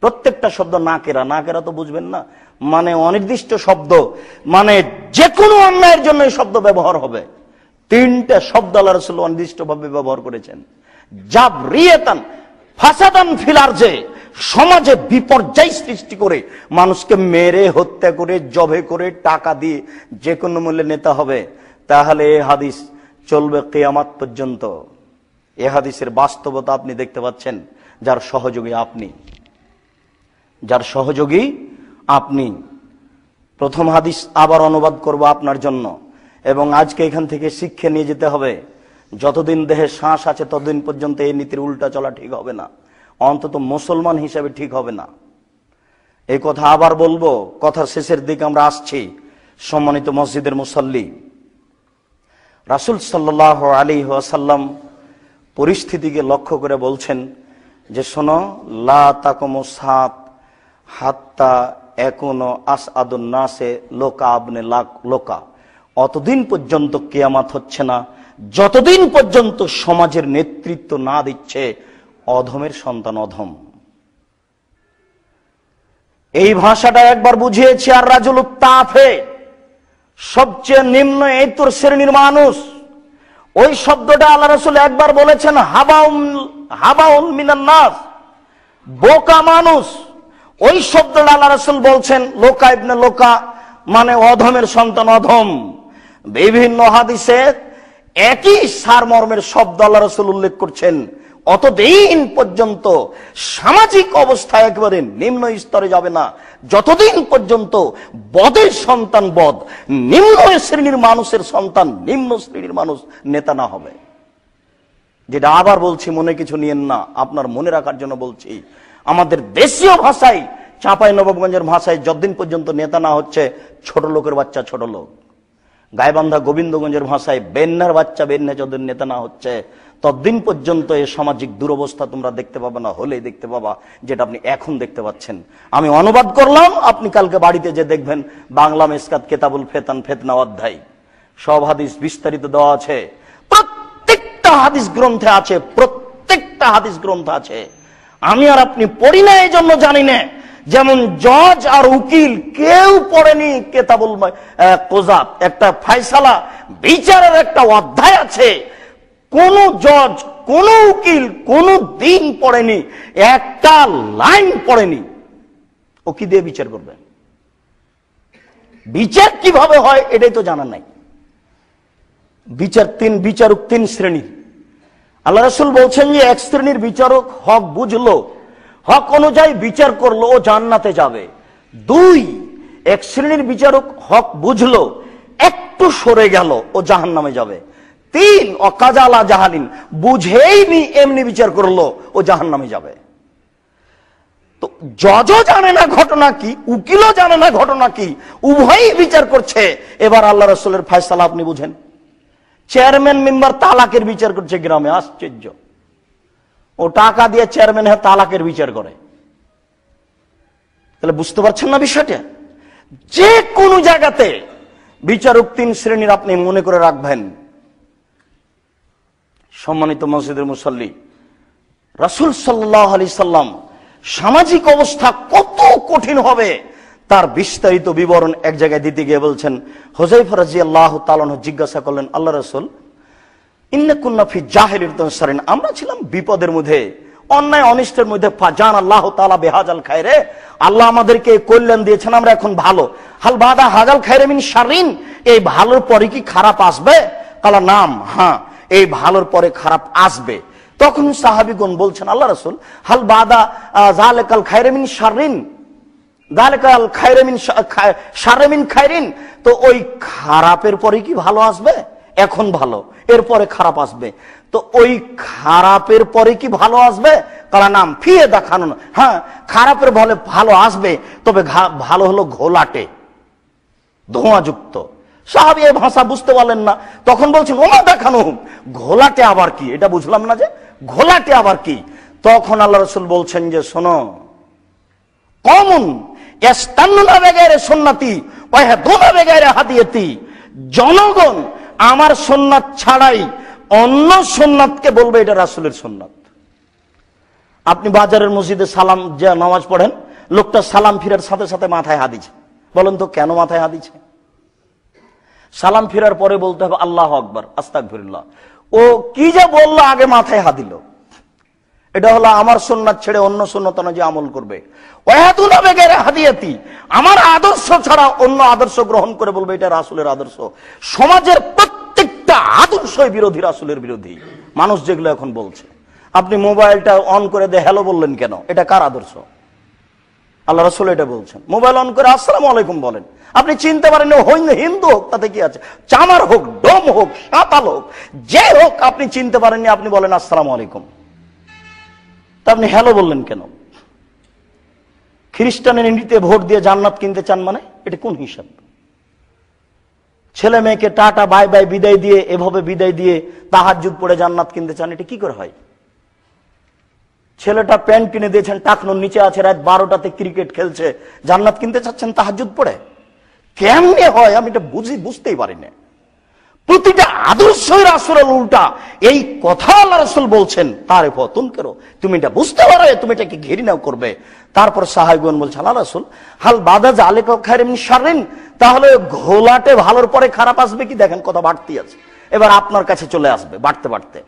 প্রত্যেকটা শব্দ নাকেরা, নাকেরা তো বুঝবেন না, মানে অনির্দিষ্ট শব্দ, মানে যে কোনো অন্যায়ের জন্য এই শব্দ ব্যবহার হবে। তিনটা শব্দ আল্লাহ রাসূল অনির্দিষ্টভাবে ব্যবহার করেছেন। জাবরিয়াতান, ফাসাদান ফিল আরজে, সমাজে বিপর্যয় সৃষ্টি করে, মানুষকে মেরে হত্যা করে, জবে করে, টাকা দিয়ে যে কোনো মূল্যে নেতা হবে। তাহলে এই হাদিস চলবে কিয়ামত পর্যন্ত। এই হাদিসের বাস্তবতা আপনি দেখতে পাচ্ছেন, যার সহযোগী আপনি, যার সহযোগী আপনি। প্রথম হাদিস আবার অনুবাদ করব আপনার জন্য, এবং আজকে এখান থেকে শিক্ষা নিয়ে যেতে হবে। যতদিন দেহে শ্বাস আছে ততদিন পর্যন্ত এই নীতির উল্টা চলা ঠিক হবে না, অন্তত মুসলমান হিসেবে ঠিক হবে না। এই কথা আবার বলবো, কথার শেষের দিকে আমরা আসছি। সম্মানিত মসজিদের মুসল্লি, রাসূল সাল্লাল্লাহু আলাইহি ওয়াসাল্লাম পরিস্থিতিকে লক্ষ্য করে বলছেন যে শোনো, লা তাকুমু সাত হাত্তা একুনো আসআদুন নাসে লোকা আবনে লোকা, অতদিন পর্যন্ত কিয়ামত হচ্ছে না যতদিন পর্যন্ত সমাজের নেতৃত্ব না দিচ্ছে অধমের সন্তান অধম। এই ভাষাটা একবার বুঝিয়েছি। আর রাজুলুত তাফে, সবচেয়ে নিম্ন এইতর শ্রেণীর মানুষ, ওই শব্দটা আল্লাহ রাসূল একবার বলেছেন হাবাউল মিনান নাস, বোকা মানুষ। ওই শব্দটা আল্লাহ রাসূল বলছেন লোকা ইবনে লোকা, মানে অধমের সন্তান অধম। বিভিন্ন হাদিসে একই সারমর্মের শব্দ আল্লাহ রাসূল উল্লেখ করছেন। অতদিন পর্যন্ত সামাজিক অবস্থা একেবারে নিম্ন স্তরে যাবে না যতদিন পর্যন্ত বদের সন্তান বদ, নিম্ন শ্রেণীর মানুষের সন্তান নিম্ন শ্রেণীর মানুষ নেতা না হবে। যেটা আবার বলছি, মনে কিছু নিয়েন না, আপনার মনে রাখার জন্য বলছি। আমাদের দেশীয় ভাষায়, চাঁপাইনবাবগঞ্জের ভাষায়, যতদিন পর্যন্ত নেতা না হচ্ছে ছোট লোকের বাচ্চা ছোট লোক, গাইবান্ধা গোবিন্দগঞ্জের ভাষায় বেন্নার বাচ্চা বেন্না, যতদিন নেতা না হচ্ছে ততদিন পর্যন্ত এই সামাজিক দুরবস্থা তোমরা দেখতে পাবে না, হলেই দেখতে পাবা, যেটা আপনি এখন দেখতে পাচ্ছেন। আমি অনুবাদ করলাম, আপনি কালকে বাড়িতে যে দেখবেন বাংলা মেসকাত কেতাবুল ফেতান ফেতনা অধ্যায়, সব হাদিস বিস্তারিত দেওয়া আছে। প্রত্যেকটা হাদিস গ্রন্থে আছে, প্রত্যেকটা হাদিস গ্রন্থ আছে। আমি আর আপনি পড়ি না, এই জন্য জানি না। যেমন জজ আর উকিল কেউ পড়েনি কেতাবুল কোজাত, একটা ফায়সালা বিচারের একটা অধ্যায় আছে। কোন জজ, কোন উকিল কোন দিন পড়েনি, একটা লাইন পড়েনি। ও কি দিয়ে বিচার করবে? বিচার কিভাবে হয় এটাই তো জানা নাই। বিচারক তিন শ্রেণীর। আল্লাহ রাসূল বলছেন যে এক শ্রেণীর বিচারক হক বুঝলো, হক অনুযায়ী বিচার করলো, ও জান্নাতে যাবে। 2, এক শ্রেণীর বিচারক হক বুঝলো, একটু সরে গেল, ও জাহান্নামে যাবে। 3, অকাজালা জাহালিন, বুঝেই নি এমনি বিচার করলো, ও জাহান্নামে যাবে। তো জজও জানে না ঘটনা কি, উকিলও জানে না ঘটনা কি, উভয়ই বিচার করছে। এবার আল্লাহ রাসূলের ফয়সালা আপনি বুঝেন। চেয়ারম্যান মেম্বার তালাকের বিচার করছে গ্রামে, আশ্চর্য। ও টাকা দিয়ে চেয়ারম্যান হ্যাঁ তালাকের বিচার করে। তাহলে বুঝতে পারছেন না বিষয়টা? যে কোনো জায়গাতে বিচারক 3 শ্রেণীর আপনি মনে করে রাখবেন। সম্মানিত মসজিদের মুসল্লি, রাসূল সাল্লাল্লাহু আলাইহি সাল্লাম সামাজিক অবস্থা কত কঠিন হবে তার বিস্তারিত বিবরণ এক জায়গায় দিতে গিয়ে বলছেন, হুযায়ফা রাদিয়াল্লাহু তাআলা আনহু জিজ্ঞাসা করলেন, আল্লাহ রাসূল, ইন্না কুন্না ফি জাহিলিয়াতিন সারিন, আমরা ছিলাম বিপদের মধ্যে, অন্যায় অনিষ্টের মধ্যে, ফাজান আল্লাহ তাআলা বিহাজাল খায়রে, আল্লাহ আমাদেরকে কল্যাণ দিয়েছেন, আমরা এখন ভালো। হাল বাদা হাজাল খায়রে মিন শারিন, এই ভালোর পরে কি খারাপ আসবে? কালা নাম, হ্যাঁ, এই ভালোর পরে খারাপ আসবে। তখন সাহাবীগণ বলছেন, আল্লাহ রাসূল, হাল বাদা যালিকাল খায়রে মিন শারিন, যালিকাল খায়রে মিন শাররে মিন খায়রিন, তো ওই খারাপের পরে কি ভালো আসবে? এখন ভালো, এরপরে খারাপ আসবে, তো ওই খারাপের পরে কি ভালো আসবে? কালা নাম ফিয়ে দেখানো, হ্যাঁ, খারাপের বলে ভালো আসবে, তবে ভালো হলো ঘোলাটে, ধোঁয়াযুক্ত। সাহাবী এই ভাষা বুঝতে পারলেন না, তখন বলছেন, ওমা দেখানো, ঘোলাটে আবার কি? এটা বুঝলাম না যে ঘোলাটে আবার কি। তখন আল্লাহ রাসূল বলছেন যে, শোনো, কওমুন ইস্তান্নুনা বিগাইরি সুন্নতি ওয়া ইয়াহদুনা বিগাইরি হাদিয়াতি, জনগণ আমার সুন্নাত ছাড়াই অন্য সুন্নাতকে বলবে এটা রাসূলের সুন্নাত। আপনি বাজারের মসজিদে সালাম যে নামাজ পড়েন, লোকটা সালাম ফিরার সাথে সাথে মাথায় হাত দিচ্ছে, বলেন তো কেন মাথায় হাত দিচ্ছে? সালাম ফিরার পরে বলতে হবে আল্লাহু আকবার, আস্তাগফিরুল্লাহ। ও কি যে বললো, আগে মাথায় হাত দিল। এটা হলো আমার সুন্নাত ছেড়ে অন্য সুন্নত অনুযায়ী আমল করবে। ওয়ায়াতুনা বিগাইরি হাদিয়াতি, আমার আদর্শ ছাড়া অন্য আদর্শ গ্রহণ করে বলবে এটা রাসূলের আদর্শ। সমাজের প্রত্যেকটা আদর্শই বিরোধী, রাসূলের বিরোধী। মানুষ যেগুলো এখন বলছে, আপনি মোবাইলটা অন করে দিয়ে হ্যালো বললেন কেন? এটা কার আদর্শ? আল্লাহ রাসূল এটা বলছেন। মোবাইল অন করে আসসালামু আলাইকুম বলেন, আপনি চিনতে পারেন হিন্দু হোক, তাতে কি আছে? চামার হোক, ডোম হোক, সাঁতাল হোক, যে হোক, আপনি চিনতে পারেননি, আপনি বলেন আসসালামু আলাইকুম। তা আপনি হ্যালো বললেন কেন? খ্রিস্টানের নীতিতে ভোট দিয়ে জান্নাত কিনতে চান মানে এটা কোন হিসাব? ছেলে মেয়েকে টাটা বাই বাই বিদায় দিয়ে, এভাবে বিদায় দিয়ে তাহাজ্জুদ পড়ে জান্নাত কিনতে চান, এটা কি করে হয়? ছেলেটা প্যান্ট কিনে দিয়েছেন, টাকনোর নিচে আছে, রাত 12টাতে ক্রিকেট খেলছে, জান্নাত কিনতে চাচ্ছেন তাহাজ্জুদ পড়ে? কেমনে হয় আমি এটা বুঝতেই পারি না। প্রতিটা আদর্শই রাসূলের উল্টা, এই কথা আল্লাহ রাসূল বলছেন, তারে ফতুন করো, তুমি এটা বুঝতে পারো, তুমি এটাকে ঘৃণা করবে। তারপর সাহাবীগণ বলছেন, আল্লাহ রাসূল, হাল বাদা যালিকা খায়রুন মিন শাররিন, তাহলে ঘোলাটে ভালোর পরে খারাপ আসবে কি? দেখেন কথা বাড়তি আছে, এবার আপনার কাছে চলে আসবে বাড়তে বাড়তে।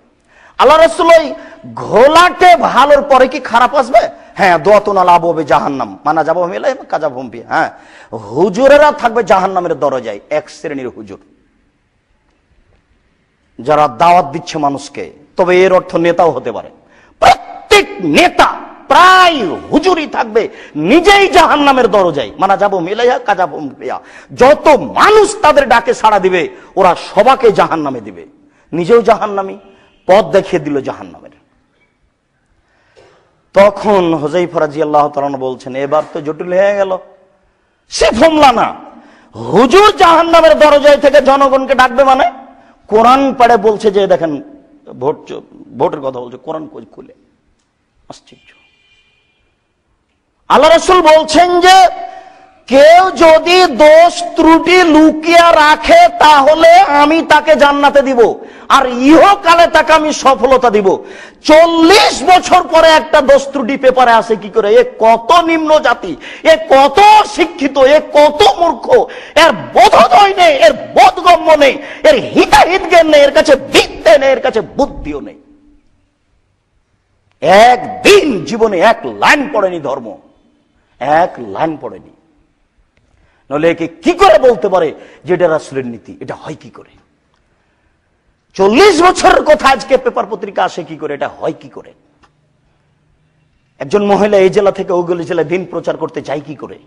আল্লাহ রাসূল, ওই ঘোলাটে ভালোর পরে কি খারাপ আসবে? হ্যাঁ, দোয়াতুন আলা আবওয়াবি জাহান্নাম মানা যাবো মিলাই কাযাবহুম ফি, হ্যাঁ, হুজুরেরা থাকবে জাহান্নামের দরজায়। এক শ্রেণীর হুজুর যারা দাওয়াত দিচ্ছে মানুষকে, তবে এর অর্থ নেতাও হতে পারে। প্রত্যেক নেতা প্রায় হুজুরই থাকবে নিজেই জাহান্নামের দরজায়, মানা যাবো মিলাইয়া কাযাবহুম ফিহা। যত মানুষ তাদের ডাকে সাড়া দিবে, ওরা সবাকে জাহান্নামে দিবে, নিজেও জাহান্নামী, পথ দেখিয়ে দিল জাহান্নামের। তখন হুযায়ফা রাদিয়াল্লাহু তাআলা বলছেন, এবার তো জটিল হয়ে গেল। সে ফমলা না, হুজুর জাহান্নামের দরজায় থেকে জনগণকে ডাকবে মানে? কোরআন পড়ে বলছে যে, দেখেন ভোটের কথা বলছে, কোরআন খুলে, আশ্চর্য। আল্লাহ রাসূল বলছেন যে কেউ যদি দোষ ত্রুটি লুকিয়ে রাখে তাহলে আমি তাকে জান্নাতে দিব, আর ইহকালে তাকে আমি সফলতা দিব। 40 বছর পরে একটা দোষ ত্রুটি পেপারে আসে কি করে? এ কত নিম্ন জাতি, এ কত শিক্ষিত, এ কত মূর্খ, এর বোধোদয় নেই, এর বোধগম্য নেই, এর হিতাহিত জ্ঞান নেই, এর কাছে বিদ্যে নেই, এর কাছে বুদ্ধিও নেই। একদিন জীবনে এক লাইন পড়েনি ধর্ম, এক লাইন পড়েনি, নলে একে কি করে বলতে পারে যে এটা রাসূলের নীতি? এটা হয় কি করে? 40 বছরের কথা আজকে পেপার পত্রিকা আসে কি করে? এটা হয় কি করে? একজন মহিলা এই জেলা থেকে ওইগুলি জেলায় দিন প্রচার করতে চাই কি করে?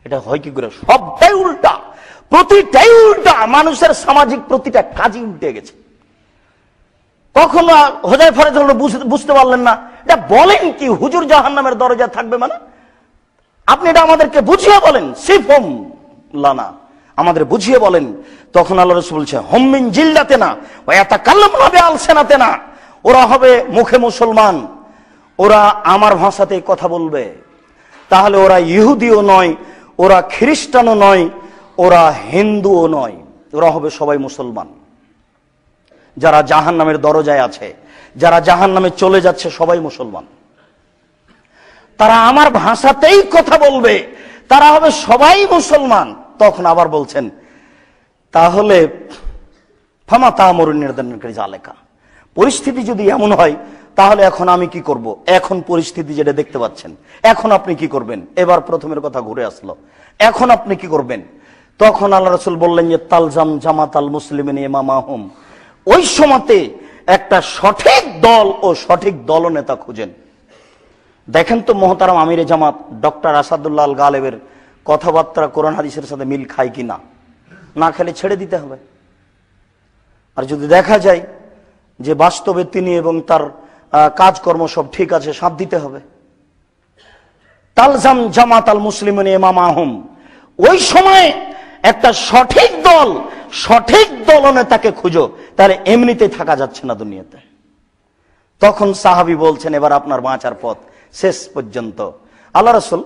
এটা হয় কি করে? সবটাই উল্টা, প্রতিটাই উল্টা। মানুষের সামাজিক প্রতিটা কাজই উল্টে গেছে। কখনো হোজাইফা রাদিয়াল্লাহু আনহু বুঝতে পারলেন না এটা বলেন কি, হুজুর জাহান্নামের দরজা থাকবে মানে? আপনি এটা আমাদেরকে বুঝিয়ে বলেন, সিফহুম লানা, আমাদের বুঝিয়ে বলেন। তখন আল্লাহ রাসূল বলছে হুম মিন জিল্লাতিনা ওয়া ইয়াতাকাল্লামুনা বিআলসিনাতিনা, ওরা হবে মুখে মুসলমান, ওরা আমার ভাষাতেই কথা বলবে। তাহলে ওরা ইহুদিও নয়, ওরা খ্রিস্টানও নয়, ওরা হিন্দুও নয়, ওরা হবে সবাই মুসলমান। যারা জাহান্নামের দরজায় আছে, যারা জাহান্নামে চলে যাচ্ছে, সবাই মুসলমান। তারা আমার ভাষাতেই কথা বলবে, তারা হবে সবাই মুসলমান। তখন আবার বলছেন তাহলে ফামা তা'মুরুন নির্ধারণকারী জালেকা, পরিস্থিতি যদি এমন হয় তাহলে এখন আমি কি করব? এখন পরিস্থিতি যেটা দেখতে পাচ্ছেন, এখন আপনি কি করবেন? এবার প্রথমের কথা ঘুরে আসলো, এখন আপনি কি করবেন? তখন আল্লাহ রাসূল বললেন যে তালজাম জামাতাল মুসলিমিন ইমামাহুম, ওই সময়তে একটা সঠিক দল ও সঠিক দলনেতা খুঁজেন। দেখেন তো মোহতারাম আমিরে জামাত ডক্টর আসাদুল্লাহ আল গালেবের কথাবার্তা কোরআন হাদিসের সাথে মিল খায় কি না? না খেলে ছেড়ে দিতে হবে। আর যদি দেখা যায় যে বাস্তবে তিনি এবং তার কাজকর্ম সব ঠিক আছে, সাথ দিতে হবে। তালজাম জামাতাল মুসলিমিন ইমামাহুম, ওই সময় একটা সঠিক দল, সঠিক দলনেতাকে খুঁজো, তাহলে এমনিতেই থাকা যাচ্ছে না দুনিয়াতে। তখন সাহাবী বলছেন এবার আপনার বাঁচার পথ শেষ পর্যন্ত। আল্লাহ রাসূল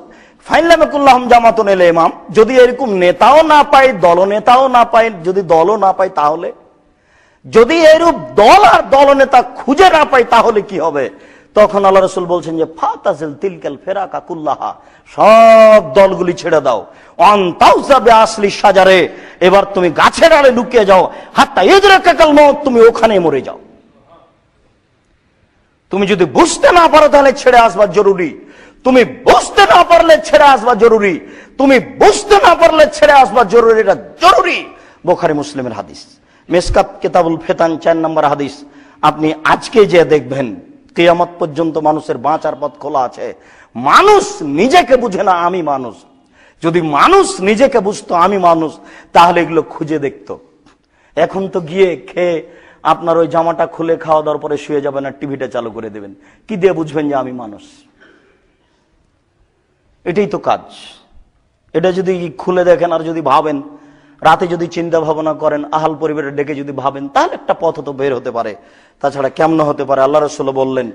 ফাইনলামাকুল্লাহুম জামাতুন ইল ইমাম, যদি এরকম নেতাও না পাই, দলনেতাও না পাই, যদি দলও না পাই, তাহলে যদি এরূপ দল আর দলনেতা খুঁজে না পাই তাহলে কি হবে? তখন আল্লাহ রাসূল বলছেন যে ফাতাজিল তিলকাল ফিরাকা কুল্লাহা, সব দলগুলি ছেড়ে দাও। আনতাউযা বিআসলি শাজারে, এবার তুমি গাছের আড়ে লুকিয়ে যাও। হাত্তা ইদরাকাল মউত, তুমি ওখানে মরে যাও। তুমি যদি বুঝতে না পারো তাহলে ছেড়ে আসবা জরুরি, তুমি বুঝতে না পারলে ছেড়ে আসবা জরুরি, তুমি বুঝতে না পারলে ছেড়ে আসবা জরুরি, এটা জরুরি। বুখারী মুসলিমের হাদিস, মিসকাত কিতাবুল ফিতান 4 নম্বর হাদিস। আপনি আজকে যে দেখবেন কিয়ামত পর্যন্ত মানুষের বাঁচার পথ খোলা আছে। মানুষ নিজেকে বুঝে না আমি মানুষ, যদি মানুষ নিজেকে বুঝতো আমি মানুষ, তাহলে এগুলো খুঁজে দেখতো। এখন তো গিয়ে খেয়ে আপনার ওই জামাটা খুলে খাওয়া দাওয়ার পরে শুয়ে যাবেন আর টিভিটা চালু করে দেবেন, কি দিয়ে বুঝবেন যে আমি মানুষ? এটাই তো কাজ। এটা যদি খুলে দেখেন আর যদি ভাবেন, রাতে যদি চিন্তা ভাবনা করেন, আহাল পরিবারের ডেকে যদি ভাবেন, তাহলে একটা পথ তো বের হতে পারে। তাছাড়া কেমন হতে পারে? আল্লাহ রাসূল বললেন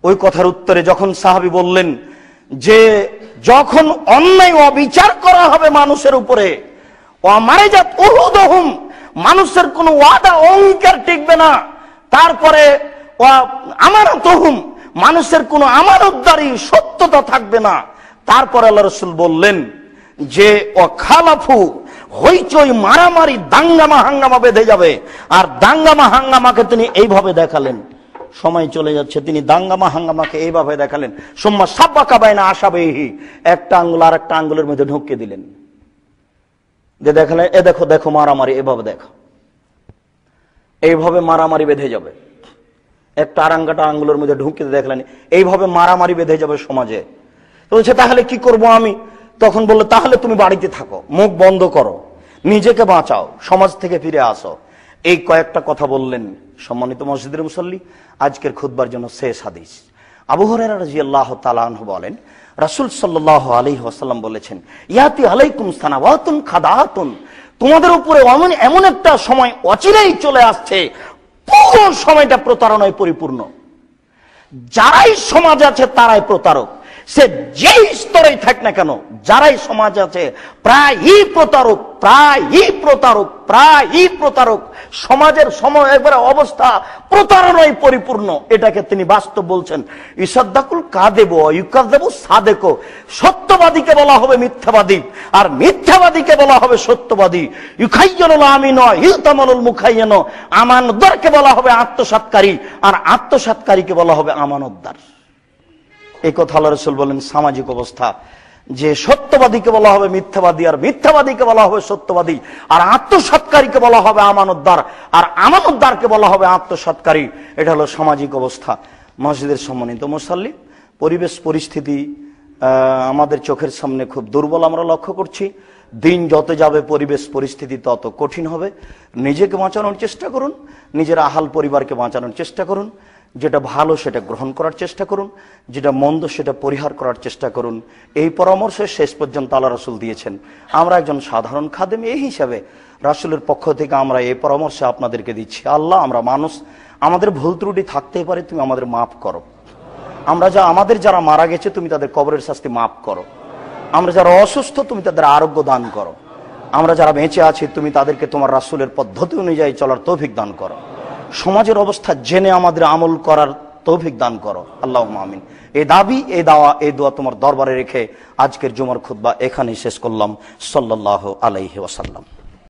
ওই কথার উত্তরে, যখন সাহাবী বললেন যে যখন অন্যায় অবিচার করা হবে মানুষের উপরে, ওয়ামারাজাত উহুদুহুম, মানুষের কোনো ওয়াদা অঙ্গীকার টিকবে না, তারপরে আমানাতুহুম, মানুষের কোনো আমানতদারি সত্যতা থাকবে না, তারপরে আল্লাহ রাসূল বললেন যে ওয়াখালাফু, হইচই মারামারি দাঙ্গামা হাঙ্গামা বেঁধে যাবে। আর দাঙ্গামা হাঙ্গামাকে তিনি এইভাবে দেখালেন, সময় চলে যাচ্ছে, তিনি দাঙ্গামা হাঙ্গামাকে এইভাবে দেখালেন। সুম্মা সাব্বাকা বাইনা আসাবিহি, একটা আঙ্গুল আর একটা আঙ্গুলের মধ্যে ঢুকিয়ে দিলেন, যে দেখালেন এ দেখো দেখো মারামারি, এভাবে দেখো, এইভাবে মারামারি বেঁধে যাবে। একটা আরাঙ্গাটা আঙ্গুলের মধ্যে ঢুকিয়ে দেখলেন, এইভাবে মারামারি বেঁধে যাবে সমাজে। তো বলছে তাহলে কি করব আমি? তখন বললো তাহলে তুমি বাড়িতে থাকো, মুখ বন্ধ করো, নিজেকে বাঁচাও, সমাজ থেকে ফিরে আসো। এই কয়েকটা কথা বললেন। সম্মানিত মসজিদের মুসল্লি, আজকের খুতবার জন্য শেষ হাদিস। আবু হুরায়রা রাদিয়াল্লাহু তাআলা আনহু বলেন, রাসূল সাল্লাল্লাহু আলাইহি ওয়াসাল্লাম বলেছেন, ইয়াতি আলাইকুম সানাওয়াতুন খাদাতুন, তোমাদের উপরে এমন একটা সময় অচিরেই চলে আসছে, পুরো সময়টা প্রতারণায় পরিপূর্ণ। যারাই সমাজ আছে তারাই প্রতারক, সে যেই স্তরেই থাক না কেন, যারাই সমাজ আছে প্রায়ই প্রতারক, প্রায়ই প্রতারক, প্রায়ই প্রতারক। সমাজের সময় একবারে অবস্থা প্রতারণায় পরিপূর্ণ। এটাকে তিনি বাস্তব বলছেন। ইসাদ্দাকুল কাদেব ইউকাযযাবু সাদেক, সত্যবাদীকে বলা হবে মিথ্যাবাদী, আর মিথ্যাবাদীকে বলা হবে সত্যবাদী। ইউখাইয়ুল আমিন ইউতামানুল মুখাইয়িন, আমানতদারকে বলা হবে আত্মসাৎকারী, আর আত্মসাৎকারীকে বলা হবে আমানতদার। এই কথা আল্লাহ রাসূল বলেন সামাজিক অবস্থা, যে সত্যবাদীকে বলা হবে মিথ্যাবাদী, আর মিথ্যাবাদীকে বলা হবে সত্যবাদী, আর আত্মসাৎকারীকে বলা হবে আমানতদার, আর আমানতদারকে বলা হবে আত্মসাৎকারী। এটা হলো সামাজিক অবস্থা। মসজিদের সম্মানিত মুসাল্লি, পরিবেশ পরিস্থিতি আমাদের চোখের সামনে খুব দুর্বল আমরা লক্ষ্য করছি। দিন যত যাবে পরিবেশ পরিস্থিতি তত কঠিন হবে। নিজেকে বাঁচানোর চেষ্টা করুন, নিজের আহাল পরিবারকে বাঁচানোর চেষ্টা করুন, যেটা ভালো সেটা গ্রহণ করার চেষ্টা করুন, যেটা মন্দ সেটা পরিহার করার চেষ্টা করুন। এই পরামর্শ শেষ পর্যন্ত আল্লাহ রাসূল দিয়েছেন। আমরা একজন সাধারণ খাদেম, এই হিসাবে রাসূলের পক্ষ থেকে আমরা এই পরামর্শ আপনাদেরকে দিচ্ছি। আল্লাহ, আমরা মানুষ, আমাদের ভুল ত্রুটি থাকতেই পারে, তুমি আমাদের মাফ করো। আমাদের যারা মারা গেছে তুমি তাদের কবরের শাস্তি মাফ করো। আমরা যারা অসুস্থ তুমি তাদের আরোগ্য দান করো। আমরা যারা বেঁচে আছি তুমি তাদেরকে তোমার রাসূলের পদ্ধতি অনুযায়ী চলার তৌফিক দান করো। সমাজের অবস্থা জেনে আমাদের আমল করার তৌফিক দান করো। আল্লাহুম্মা আমিন। এই দাবি, এই দাওয়া, এই দোয়া তোমার দরবারে রেখে আজকের জুমার খুতবা এখানেই শেষ করলাম। সাল্লাল্লাহু আলাইহি ওয়াসাল্লাম।